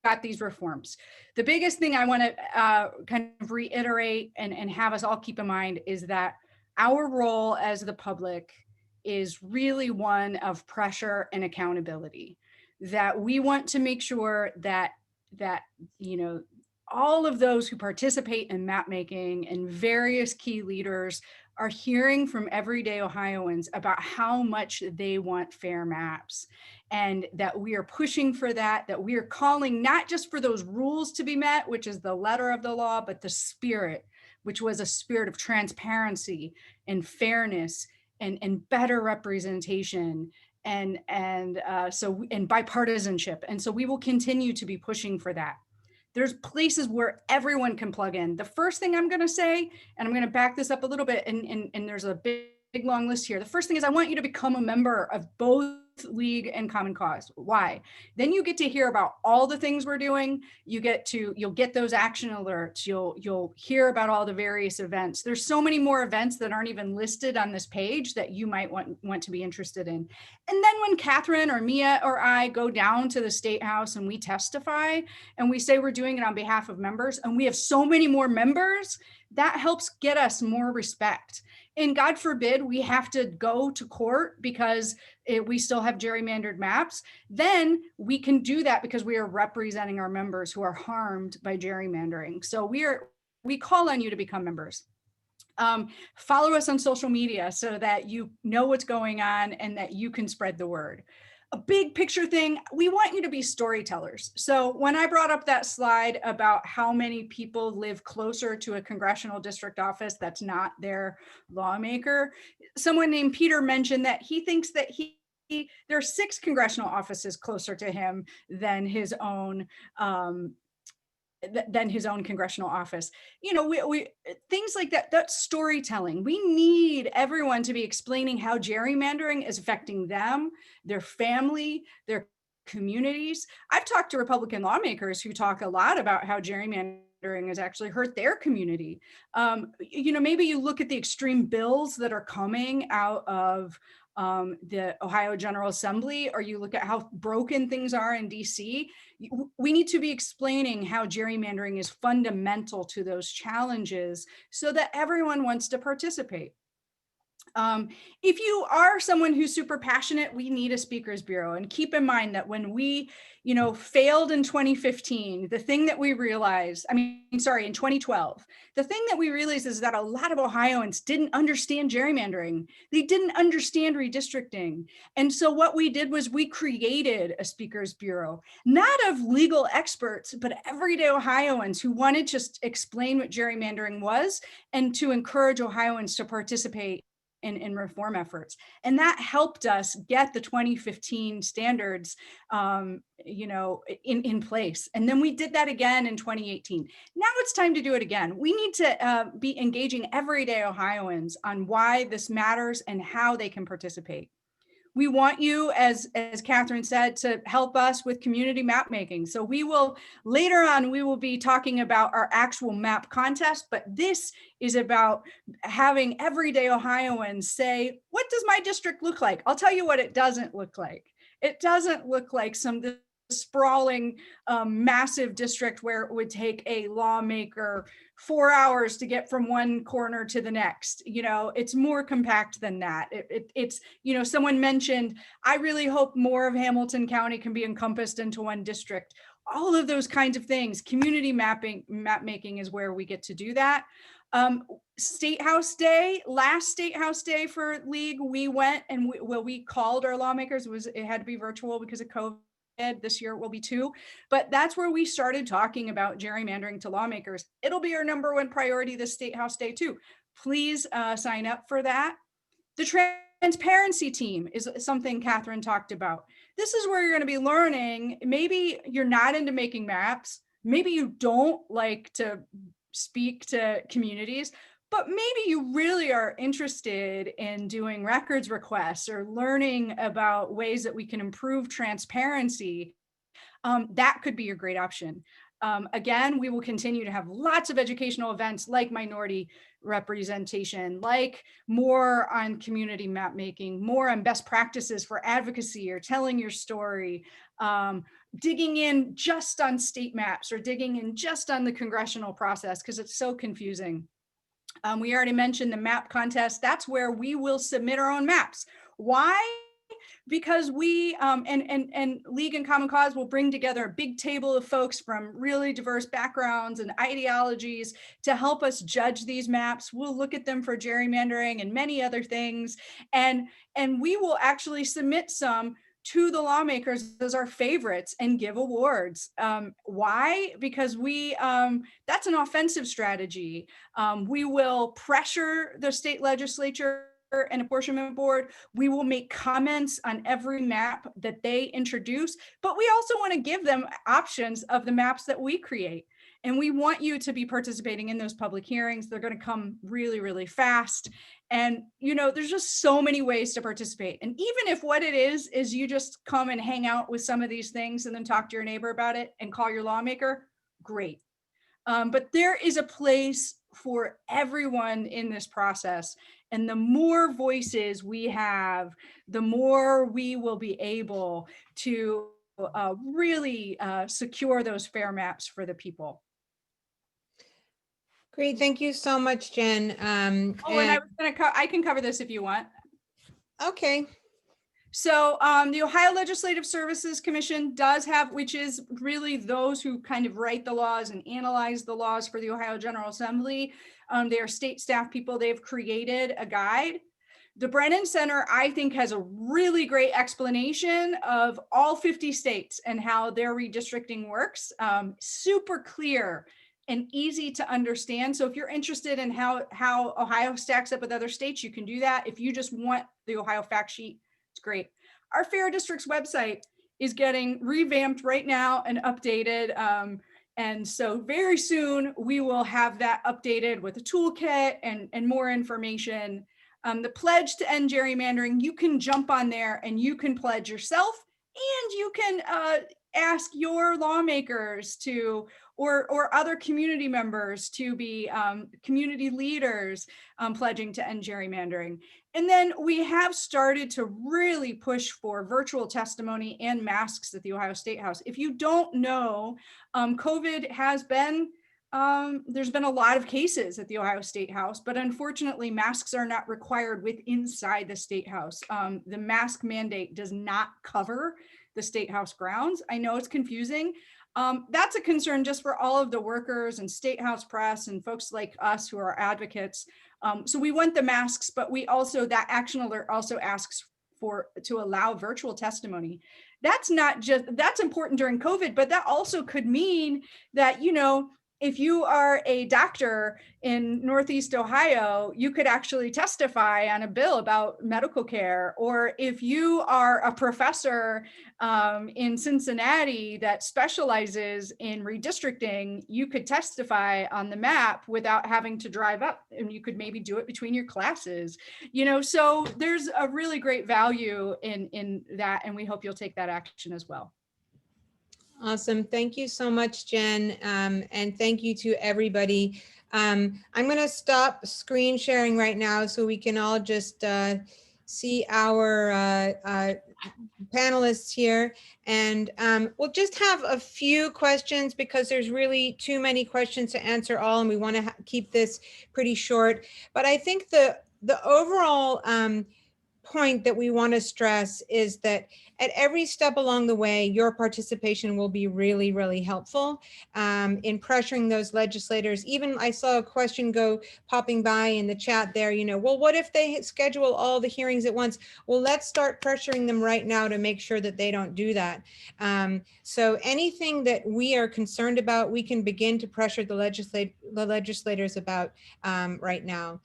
got these reforms. The biggest thing I want to kind of reiterate and have us all keep in mind is that our role as the public is really one of pressure and accountability. That we want to make sure that you know, all of those who participate in map making and various key leaders are hearing from everyday Ohioans about how much they want fair maps, and that we are pushing for that we are calling not just for those rules to be met, which is the letter of the law, but the spirit, which was a spirit of transparency and fairness and better representation and bipartisanship. And so we will continue to be pushing for that. There's places where everyone can plug in. The first thing I'm going to say, and I'm going to back this up a little bit, and there's a big long list here. The first thing is I want you to become a member of both League and Common Cause. Why? Then you get to hear about all the things we're doing. You'll get those action alerts. You'll hear about all the various events. There's so many more events that aren't even listed on this page that you might want to be interested in. And then when Catherine or Mia or I go down to the State House and we testify and we say we're doing it on behalf of members, and we have so many more members, that helps get us more respect. And God forbid we have to go to court because we still have gerrymandered maps, then we can do that because we are representing our members who are harmed by gerrymandering. So we call on you to become members. Follow us on social media so that you know what's going on and that you can spread the word. A big picture thing, we want you to be storytellers. So when I brought up that slide about how many people live closer to a congressional district office that's not their lawmaker, someone named Peter mentioned that he thinks that there are 6 congressional offices closer to him than his own congressional office. You know, we things like that's storytelling. We need everyone to be explaining how gerrymandering is affecting them, their family, their communities. I've talked to Republican lawmakers who talk a lot about how gerrymandering has actually hurt their community. You know, maybe you look at the extreme bills that are coming out of the Ohio General Assembly, or you look at how broken things are in DC. We need to be explaining how gerrymandering is fundamental to those challenges so that everyone wants to participate. If you are someone who's super passionate, we need a speakers bureau. And keep in mind that when we, failed in 2015, the thing that we realized, in 2012, the thing that we realized is that a lot of Ohioans didn't understand gerrymandering. They didn't understand redistricting. And so what we did was we created a speakers bureau, not of legal experts, but everyday Ohioans who wanted to just explain what gerrymandering was and to encourage Ohioans to participate in reform efforts. And that helped us get the 2015 standards, in place. And then we did that again in 2018. Now it's time to do it again. We need to be engaging everyday Ohioans on why this matters and how they can participate. We want you, as Catherine said, to help us with community map making. So later on, we will be talking about our actual map contest, but this is about having everyday Ohioans say, what does my district look like? I'll tell you what it doesn't look like. It doesn't look like this sprawling, massive district where it would take a lawmaker 4 hours to get from one corner to the next. You know, it's more compact than that. It's, you know, someone mentioned, I really hope more of Hamilton County can be encompassed into one district. All of those kinds of things. Community map making is where we get to do that. State House Day, last State House Day for League, we went and we called our lawmakers. It had to be virtual because of COVID. This year it will be 2, but that's where we started talking about gerrymandering to lawmakers. It'll be our #1 priority this State House Day too. Please sign up for that. The transparency team is something Catherine talked about. This is where you're going to be learning. Maybe you're not into making maps. Maybe you don't like to speak to communities, but maybe you really are interested in doing records requests or learning about ways that we can improve transparency. That could be a great option. Again, we will continue to have lots of educational events like minority representation, like more on community map making, more on best practices for advocacy or telling your story, digging in just on state maps or digging in just on the congressional process because it's so confusing. We already mentioned the map contest. That's where we will submit our own maps. Why? Because we and League and Common Cause will bring together a big table of folks from really diverse backgrounds and ideologies to help us judge these maps. We'll look at them for gerrymandering and many other things. And we will actually submit some to the lawmakers as our favorites and give awards. Why? Because that's an offensive strategy. We will pressure the state legislature and apportionment board. We will make comments on every map that they introduce, but we also want to give them options of the maps that we create. And we want you to be participating in those public hearings. They're going to come really, really fast. And, you know, there's just so many ways to participate. And even if what it is you just come and hang out with some of these things and then talk to your neighbor about it and call your lawmaker, great. But there is a place for everyone in this process. And the more voices we have, the more we will be able to really secure those fair maps for the people. Great, thank you so much, Jen. And I can cover this if you want. Okay. So the Ohio Legislative Services Commission does have, which is really those who kind of write the laws and analyze the laws for the Ohio General Assembly. They are state staff people. They've created a guide. The Brennan Center, I think, has a really great explanation of all 50 states and how their redistricting works. Super clear and easy to understand. So if you're interested in how Ohio stacks up with other states, you can do that. If you just want the Ohio fact sheet, it's great. Our Fair Districts website is getting revamped right now and updated. And so very soon we will have that updated with a toolkit and more information. The pledge to end gerrymandering, you can jump on there and you can pledge yourself, and you can ask your lawmakers to, or other community members to be community leaders pledging to end gerrymandering. And then we have started to really push for virtual testimony and masks at the Ohio State House. If you don't know, COVID has been, there's been a lot of cases at the Ohio State House, but unfortunately masks are not required inside the State House. The mask mandate does not cover the State House grounds. I know it's confusing. That's a concern just for all of the workers and State House press and folks like us who are advocates. So we want the masks, but we also, that action alert also asks to allow virtual testimony. That's not just, that's important during COVID, but that also could mean that, you know, if you are a doctor in Northeast Ohio, you could actually testify on a bill about medical care. Or if you are a professor in Cincinnati that specializes in redistricting, you could testify on the map without having to drive up, and you could maybe do it between your classes. You know, so there's a really great value in that, and we hope you'll take that action as well. Awesome. Thank you so much, Jen. And thank you to everybody. I'm going to stop screen sharing right now so we can all just see our panelists here, and we'll just have a few questions because there's really too many questions to answer all, and we want to keep this pretty short. But I think the overall point that we want to stress is that at every step along the way, your participation will be really, really helpful in pressuring those legislators. Even I saw a question popping by in the chat there, well, what if they schedule all the hearings at once? Well, let's start pressuring them right now to make sure that they don't do that. So anything that we are concerned about, we can begin to pressure the legislators about right now.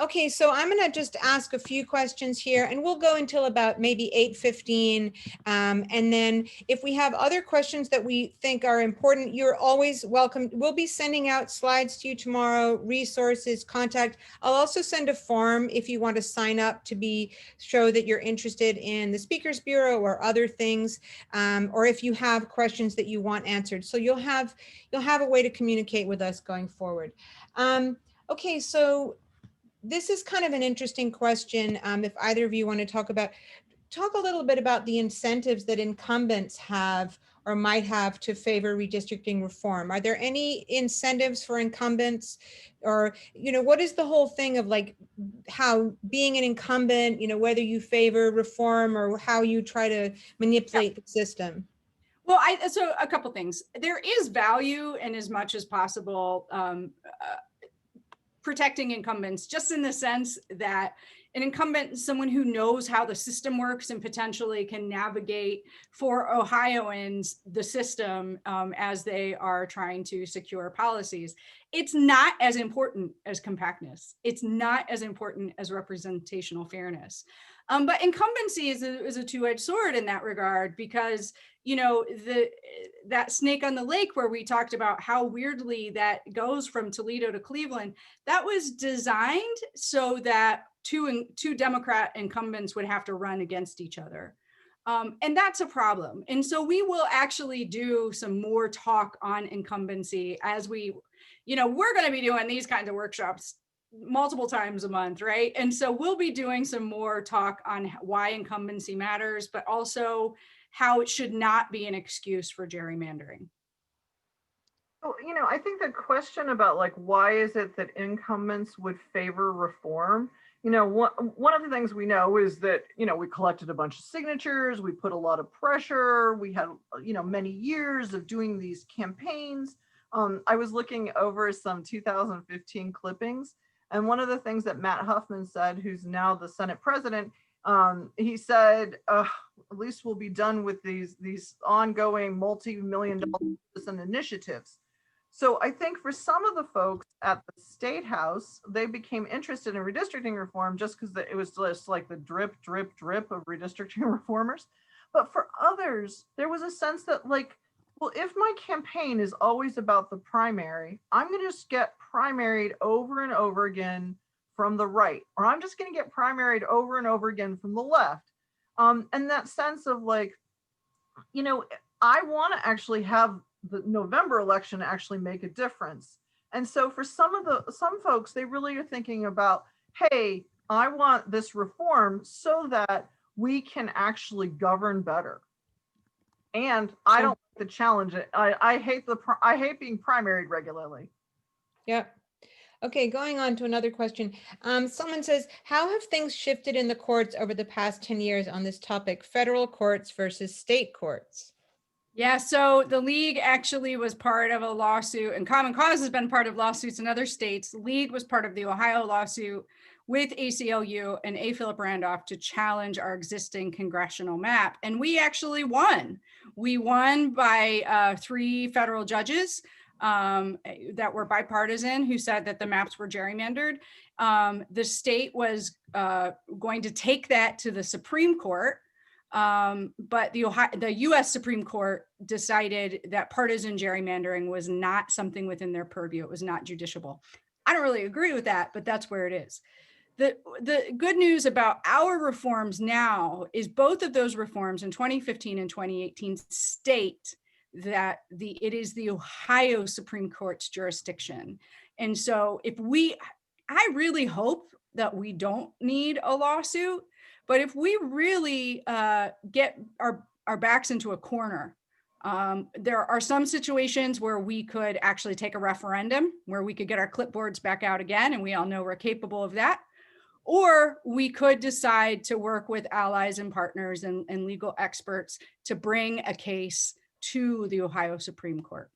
Okay, so I'm going to just ask a few questions here, and we'll go until about maybe 8:15. And then if we have other questions that we think are important, you're always welcome. We'll be sending out slides to you tomorrow, resources, contact. I'll also send a form if you want to sign up to show that you're interested in the Speakers Bureau or other things, or if you have questions that you want answered. So you'll have a way to communicate with us going forward. Okay, so this is kind of an interesting question. If either of you want to talk a little bit about the incentives that incumbents have or might have to favor redistricting reform. Are there any incentives for incumbents, or, what is the whole thing of like how being an incumbent, whether you favor reform or how you try to manipulate the system? Well, so a couple things. There is value in as much as possible protecting incumbents, just in the sense that an incumbent is someone who knows how the system works and potentially can navigate for Ohioans the system as they are trying to secure policies. It's not as important as compactness. It's not as important as representational fairness. But incumbency is a two-edged sword in that regard, because that snake on the lake where we talked about how weirdly that goes from Toledo to Cleveland, that was designed so that two Democrat incumbents would have to run against each other. And that's a problem. And so we will actually do some more talk on incumbency as we're going to be doing these kinds of workshops multiple times a month, right? And so we'll be doing some more talk on why incumbency matters, but also how it should not be an excuse for gerrymandering. Well, I think the question about like, why is it that incumbents would favor reform? One of the things we know is that, we collected a bunch of signatures, we put a lot of pressure, we had, many years of doing these campaigns. I was looking over some 2015 clippings, and one of the things that Matt Huffman said, who's now the Senate president, he said, at least we'll be done with these ongoing multi-million-dollar citizen initiatives. So I think for some of the folks at the State House, they became interested in redistricting reform just because it was just like the drip, drip, drip of redistricting reformers. But for others, there was a sense that like, well, if my campaign is always about the primary, I'm going to just get primaried over and over again from the right, or I'm just going to get primaried over and over again from the left. And that sense of like, I want to actually have the November election actually make a difference. And so for some folks, they really are thinking about, hey, I want this reform so that we can actually govern better. And I don't like the challenge. I hate being primaried regularly. Yeah. Okay, going on to another question. Someone says, how have things shifted in the courts over the past 10 years on this topic, federal courts versus state courts? Yeah, so the League actually was part of a lawsuit, and Common Cause has been part of lawsuits in other states. The League was part of the Ohio lawsuit with ACLU and A. Philip Randolph to challenge our existing congressional map. And we actually won. We won by 3 federal judges that were bipartisan who said that the maps were gerrymandered. The state was going to take that to the Supreme Court. But the US Supreme Court decided that partisan gerrymandering was not something within their purview. It was not judiciable. I don't really agree with that, but that's where it is. The good news about our reforms now is both of those reforms in 2015 and 2018 state that it is the Ohio Supreme Court's jurisdiction. And so I really hope that we don't need a lawsuit, But if we really get our backs into a corner, there are some situations where we could actually take a referendum, where we could get our clipboards back out again, and we all know we're capable of that. Or we could decide to work with allies and partners and legal experts to bring a case to the Ohio Supreme Court.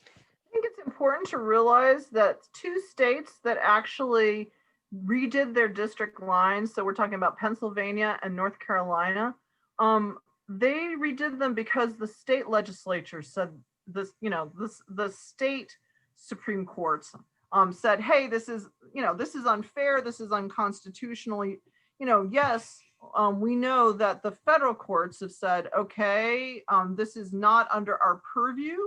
I think it's important to realize that 2 states that actually redid their district lines, so we're talking about Pennsylvania and North Carolina, they redid them because the state legislature said this, the state Supreme Courts said, hey, this is unfair, this is unconstitutional. Yes, we know that the federal courts have said, okay, this is not under our purview.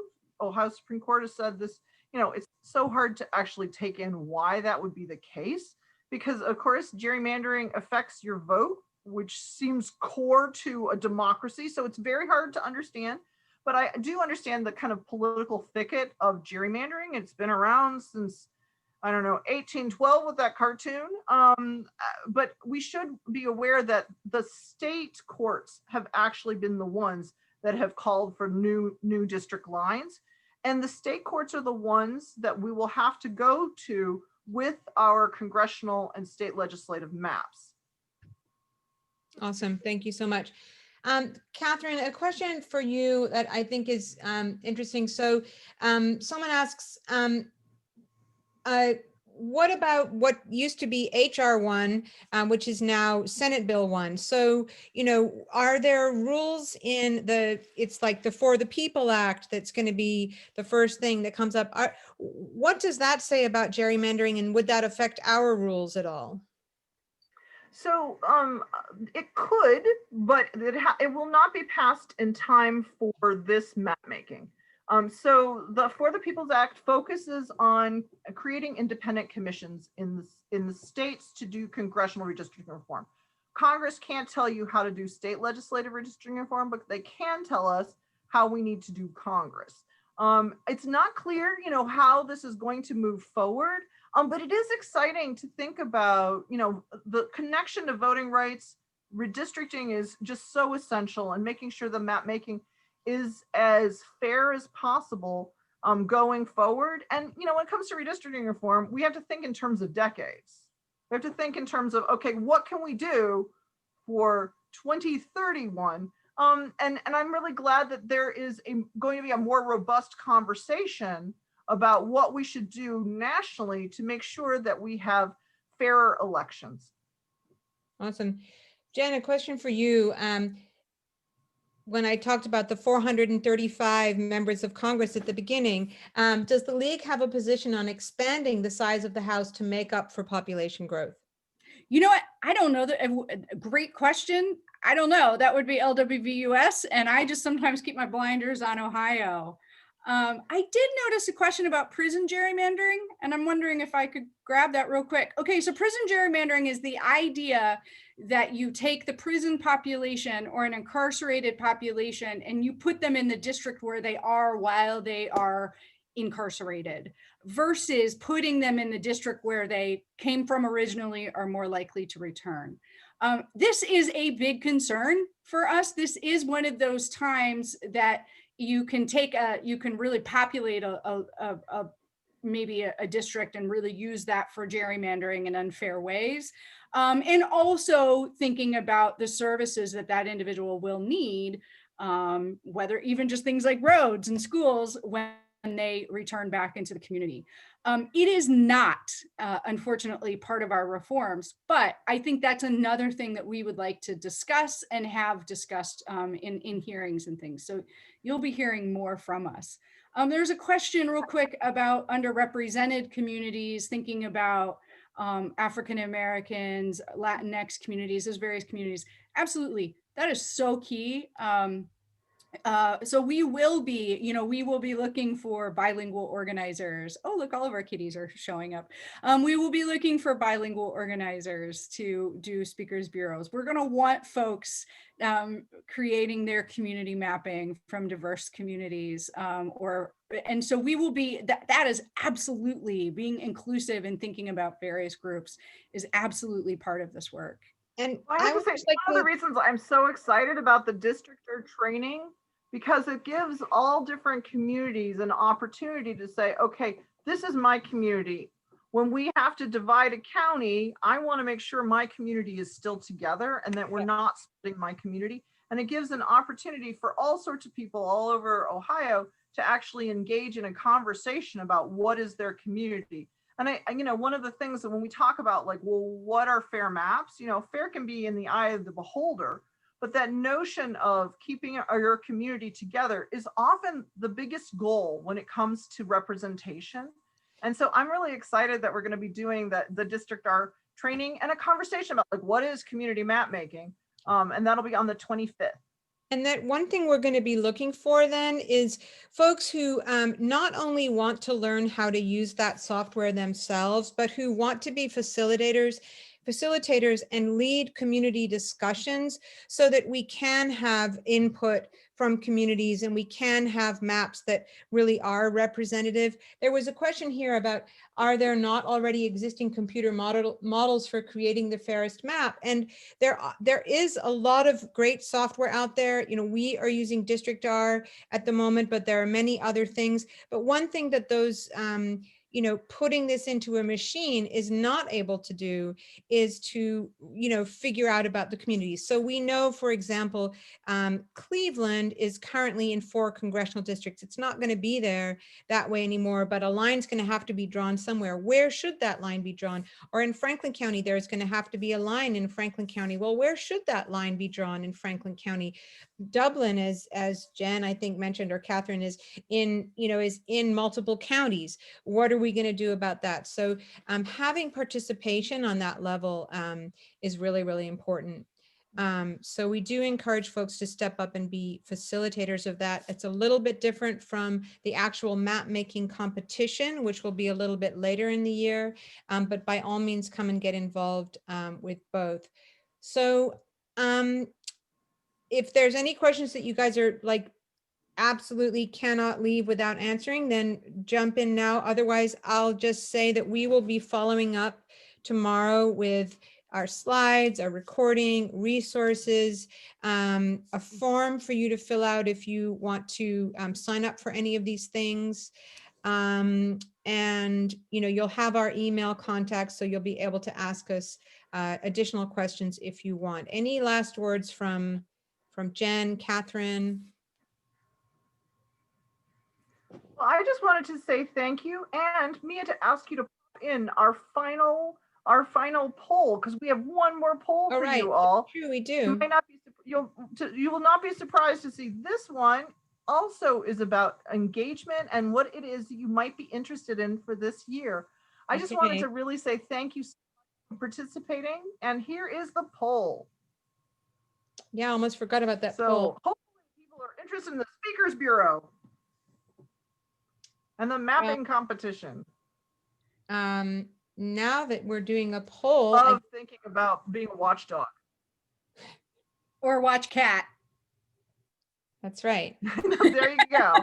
Ohio Supreme Court has said this, it's so hard to actually take in why that would be the case, because of course, gerrymandering affects your vote, which seems core to a democracy. So it's very hard to understand, but I do understand the kind of political thicket of gerrymandering. It's been around since, I don't know, 1812 with that cartoon. But we should be aware that the state courts have actually been the ones that have called for new district lines. And the state courts are the ones that we will have to go to with our congressional and state legislative maps. Awesome. Thank you so much. Catherine, a question for you that I think is interesting. So someone asks, what about what used to be HR 1, which is now Senate Bill 1? So, are there rules in it's like the For the People Act that's going to be the first thing that comes up? What does that say about gerrymandering, and would that affect our rules at all? So it could, but it will not be passed in time for this map making. So the For the People's Act focuses on creating independent commissions in the states to do congressional redistricting reform. Congress can't tell you how to do state legislative redistricting reform, but they can tell us how we need to do Congress. It's not clear, how this is going to move forward. But it is exciting to think about, the connection to voting rights. Redistricting is just so essential, and making sure the map making is as fair as possible going forward. And, when it comes to redistricting reform, we have to think in terms of decades. We have to think in terms of, okay, what can we do for 2031? And I'm really glad that there is going to be a more robust conversation about what we should do nationally to make sure that we have fairer elections. Awesome. Jen, a question for you. When I talked about the 435 members of Congress at the beginning, does the League have a position on expanding the size of the House to make up for population growth? You know what? I don't know. Great question. I don't know. That would be LWVUS, and I just sometimes keep my blinders on Ohio. I did notice a question about prison gerrymandering, and I'm wondering if I could grab that real quick. Okay, so prison gerrymandering is the idea that you take the prison population or an incarcerated population and you put them in the district where they are while they are incarcerated, versus putting them in the district where they came from originally or more likely to return. This is a big concern for us. This is one of those times that you can really populate maybe a district and really use that for gerrymandering in unfair ways. And also thinking about the services that individual will need, whether even just things like roads and schools when they return back into the community. It is not, unfortunately, part of our reforms, but I think that's another thing that we would like to discuss and have discussed in hearings and things. So you'll be hearing more from us. There's a question real quick about underrepresented communities, thinking about African Americans, Latinx communities, those various communities. Absolutely, that is so key. So we will be looking for bilingual organizers. Oh, look, all of our kitties are showing up. We will be looking for bilingual organizers to do speakers bureaus. We're going to want folks creating their community mapping from diverse communities, and so we will be, that is absolutely, being inclusive and thinking about various groups is absolutely part of this work. And I have would to say, just like one of the reasons I'm so excited about the districtor training, because it gives all different communities an opportunity to say, okay, this is my community. When we have to divide a county, I want to make sure my community is still together and that we're not splitting my community. And it gives an opportunity for all sorts of people all over Ohio to actually engage in a conversation about what is their community. And you know, one of the things that when we talk about like, well, what are fair maps? You know, fair can be in the eye of the beholder, but that notion of keeping your community together is often the biggest goal when it comes to representation. And so I'm really excited that we're going to be doing the district R training and a conversation about like, what is community map making? And that'll be on the 25th. And that one thing we're going to be looking for then is folks who not only want to learn how to use that software themselves, but who want to be facilitators and lead community discussions so that we can have input from communities and we can have maps that really are representative. There was a question here about, are there not already existing computer models for creating the fairest map? And there is a lot of great software out there. You know, we are using District R at the moment, but there are many other things. But one thing that those you know, putting this into a machine is not able to do is to, you know, figure out about the communities. So we know, for example, Cleveland is currently in 4 congressional districts. It's not going to be there that way anymore, but a line's going to have to be drawn somewhere. Where should that line be drawn? Or in Franklin County, there's going to have to be a line in Franklin County. Well, where should that line be drawn in Franklin County? Dublin, as Jen, I think, mentioned, or Catherine, is in, you know, is in multiple counties. What are we going to do about that? So having participation on that level is really, really important. So we do encourage folks to step up and be facilitators of that. It's a little bit different from the actual map making competition, which will be a little bit later in the year, but by all means come and get involved with both. So if there's any questions that you guys are like absolutely cannot leave without answering, then jump in now. Otherwise, I'll just say that we will be following up tomorrow with our slides, our recording, resources, a form for you to fill out if you want to sign up for any of these things. And, you know, you'll have our email contacts, so you'll be able to ask us additional questions if you want. Any last words from Jen, Catherine? Well, I just wanted to say thank you, and Mia, to ask you to put in our final poll, because we have one more poll for you all. True, we do. You may not be, you will not be surprised to see this one also is about engagement and what it is you might be interested in for this year. I just wanted to really say thank you for participating, and here is the poll. Yeah, I almost forgot about that so poll. Hopefully people are interested in the Speakers Bureau and the mapping competition. Now that we're doing a poll, of thinking about being a watchdog. Or watch cat. That's right. There you go.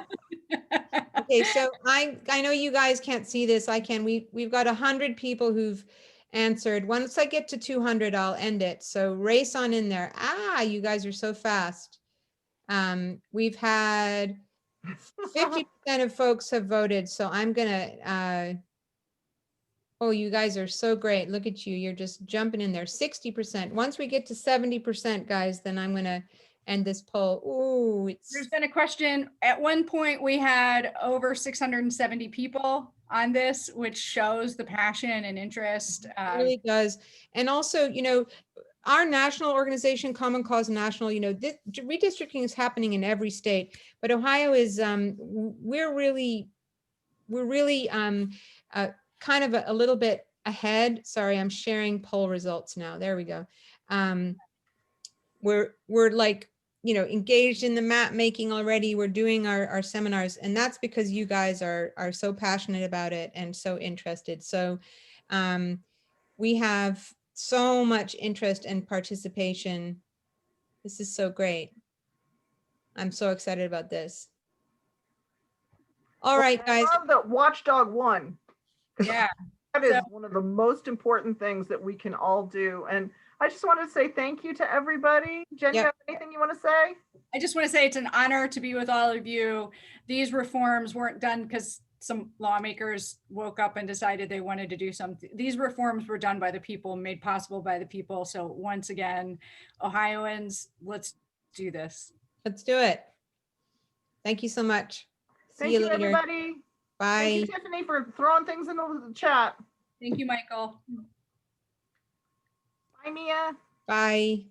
Okay, so I know you guys can't see this. I can. We've got 100 people who've answered. Once I get to 200, I'll end it. So race on in there. Ah, you guys are so fast. We've had 50% of folks have voted. So I'm gonna. Oh, you guys are so great. Look at you. You're just jumping in there. 60%. Once we get to 70%, guys, then I'm gonna end this poll. Ooh, There's been a question. At one point, we had over 670 people on this, which shows the passion and interest. It really does. And also, you know, our national organization, Common Cause National, you know, redistricting is happening in every state, but Ohio is, we're really kind of a little bit ahead. Sorry, I'm sharing poll results now. There we go. We're like, you know, engaged in the map making already. We're doing our seminars, and that's because you guys are so passionate about it and so interested. So we have so much interest and participation. This is so great. I'm so excited about this. All right, guys. I love that Watchdog won. Yeah. That is one of the most important things that we can all do. And I just want to say thank you to everybody. Jen, you have anything you want to say? I just want to say it's an honor to be with all of you. These reforms weren't done because some lawmakers woke up and decided they wanted to do something. These reforms were done by the people, made possible by the people. So once again, Ohioans, let's do this. Let's do it. Thank you so much. Thank you, everybody. Bye. Thank you, Tiffany, for throwing things into the chat. Thank you, Michael. Bye, Mia. Bye.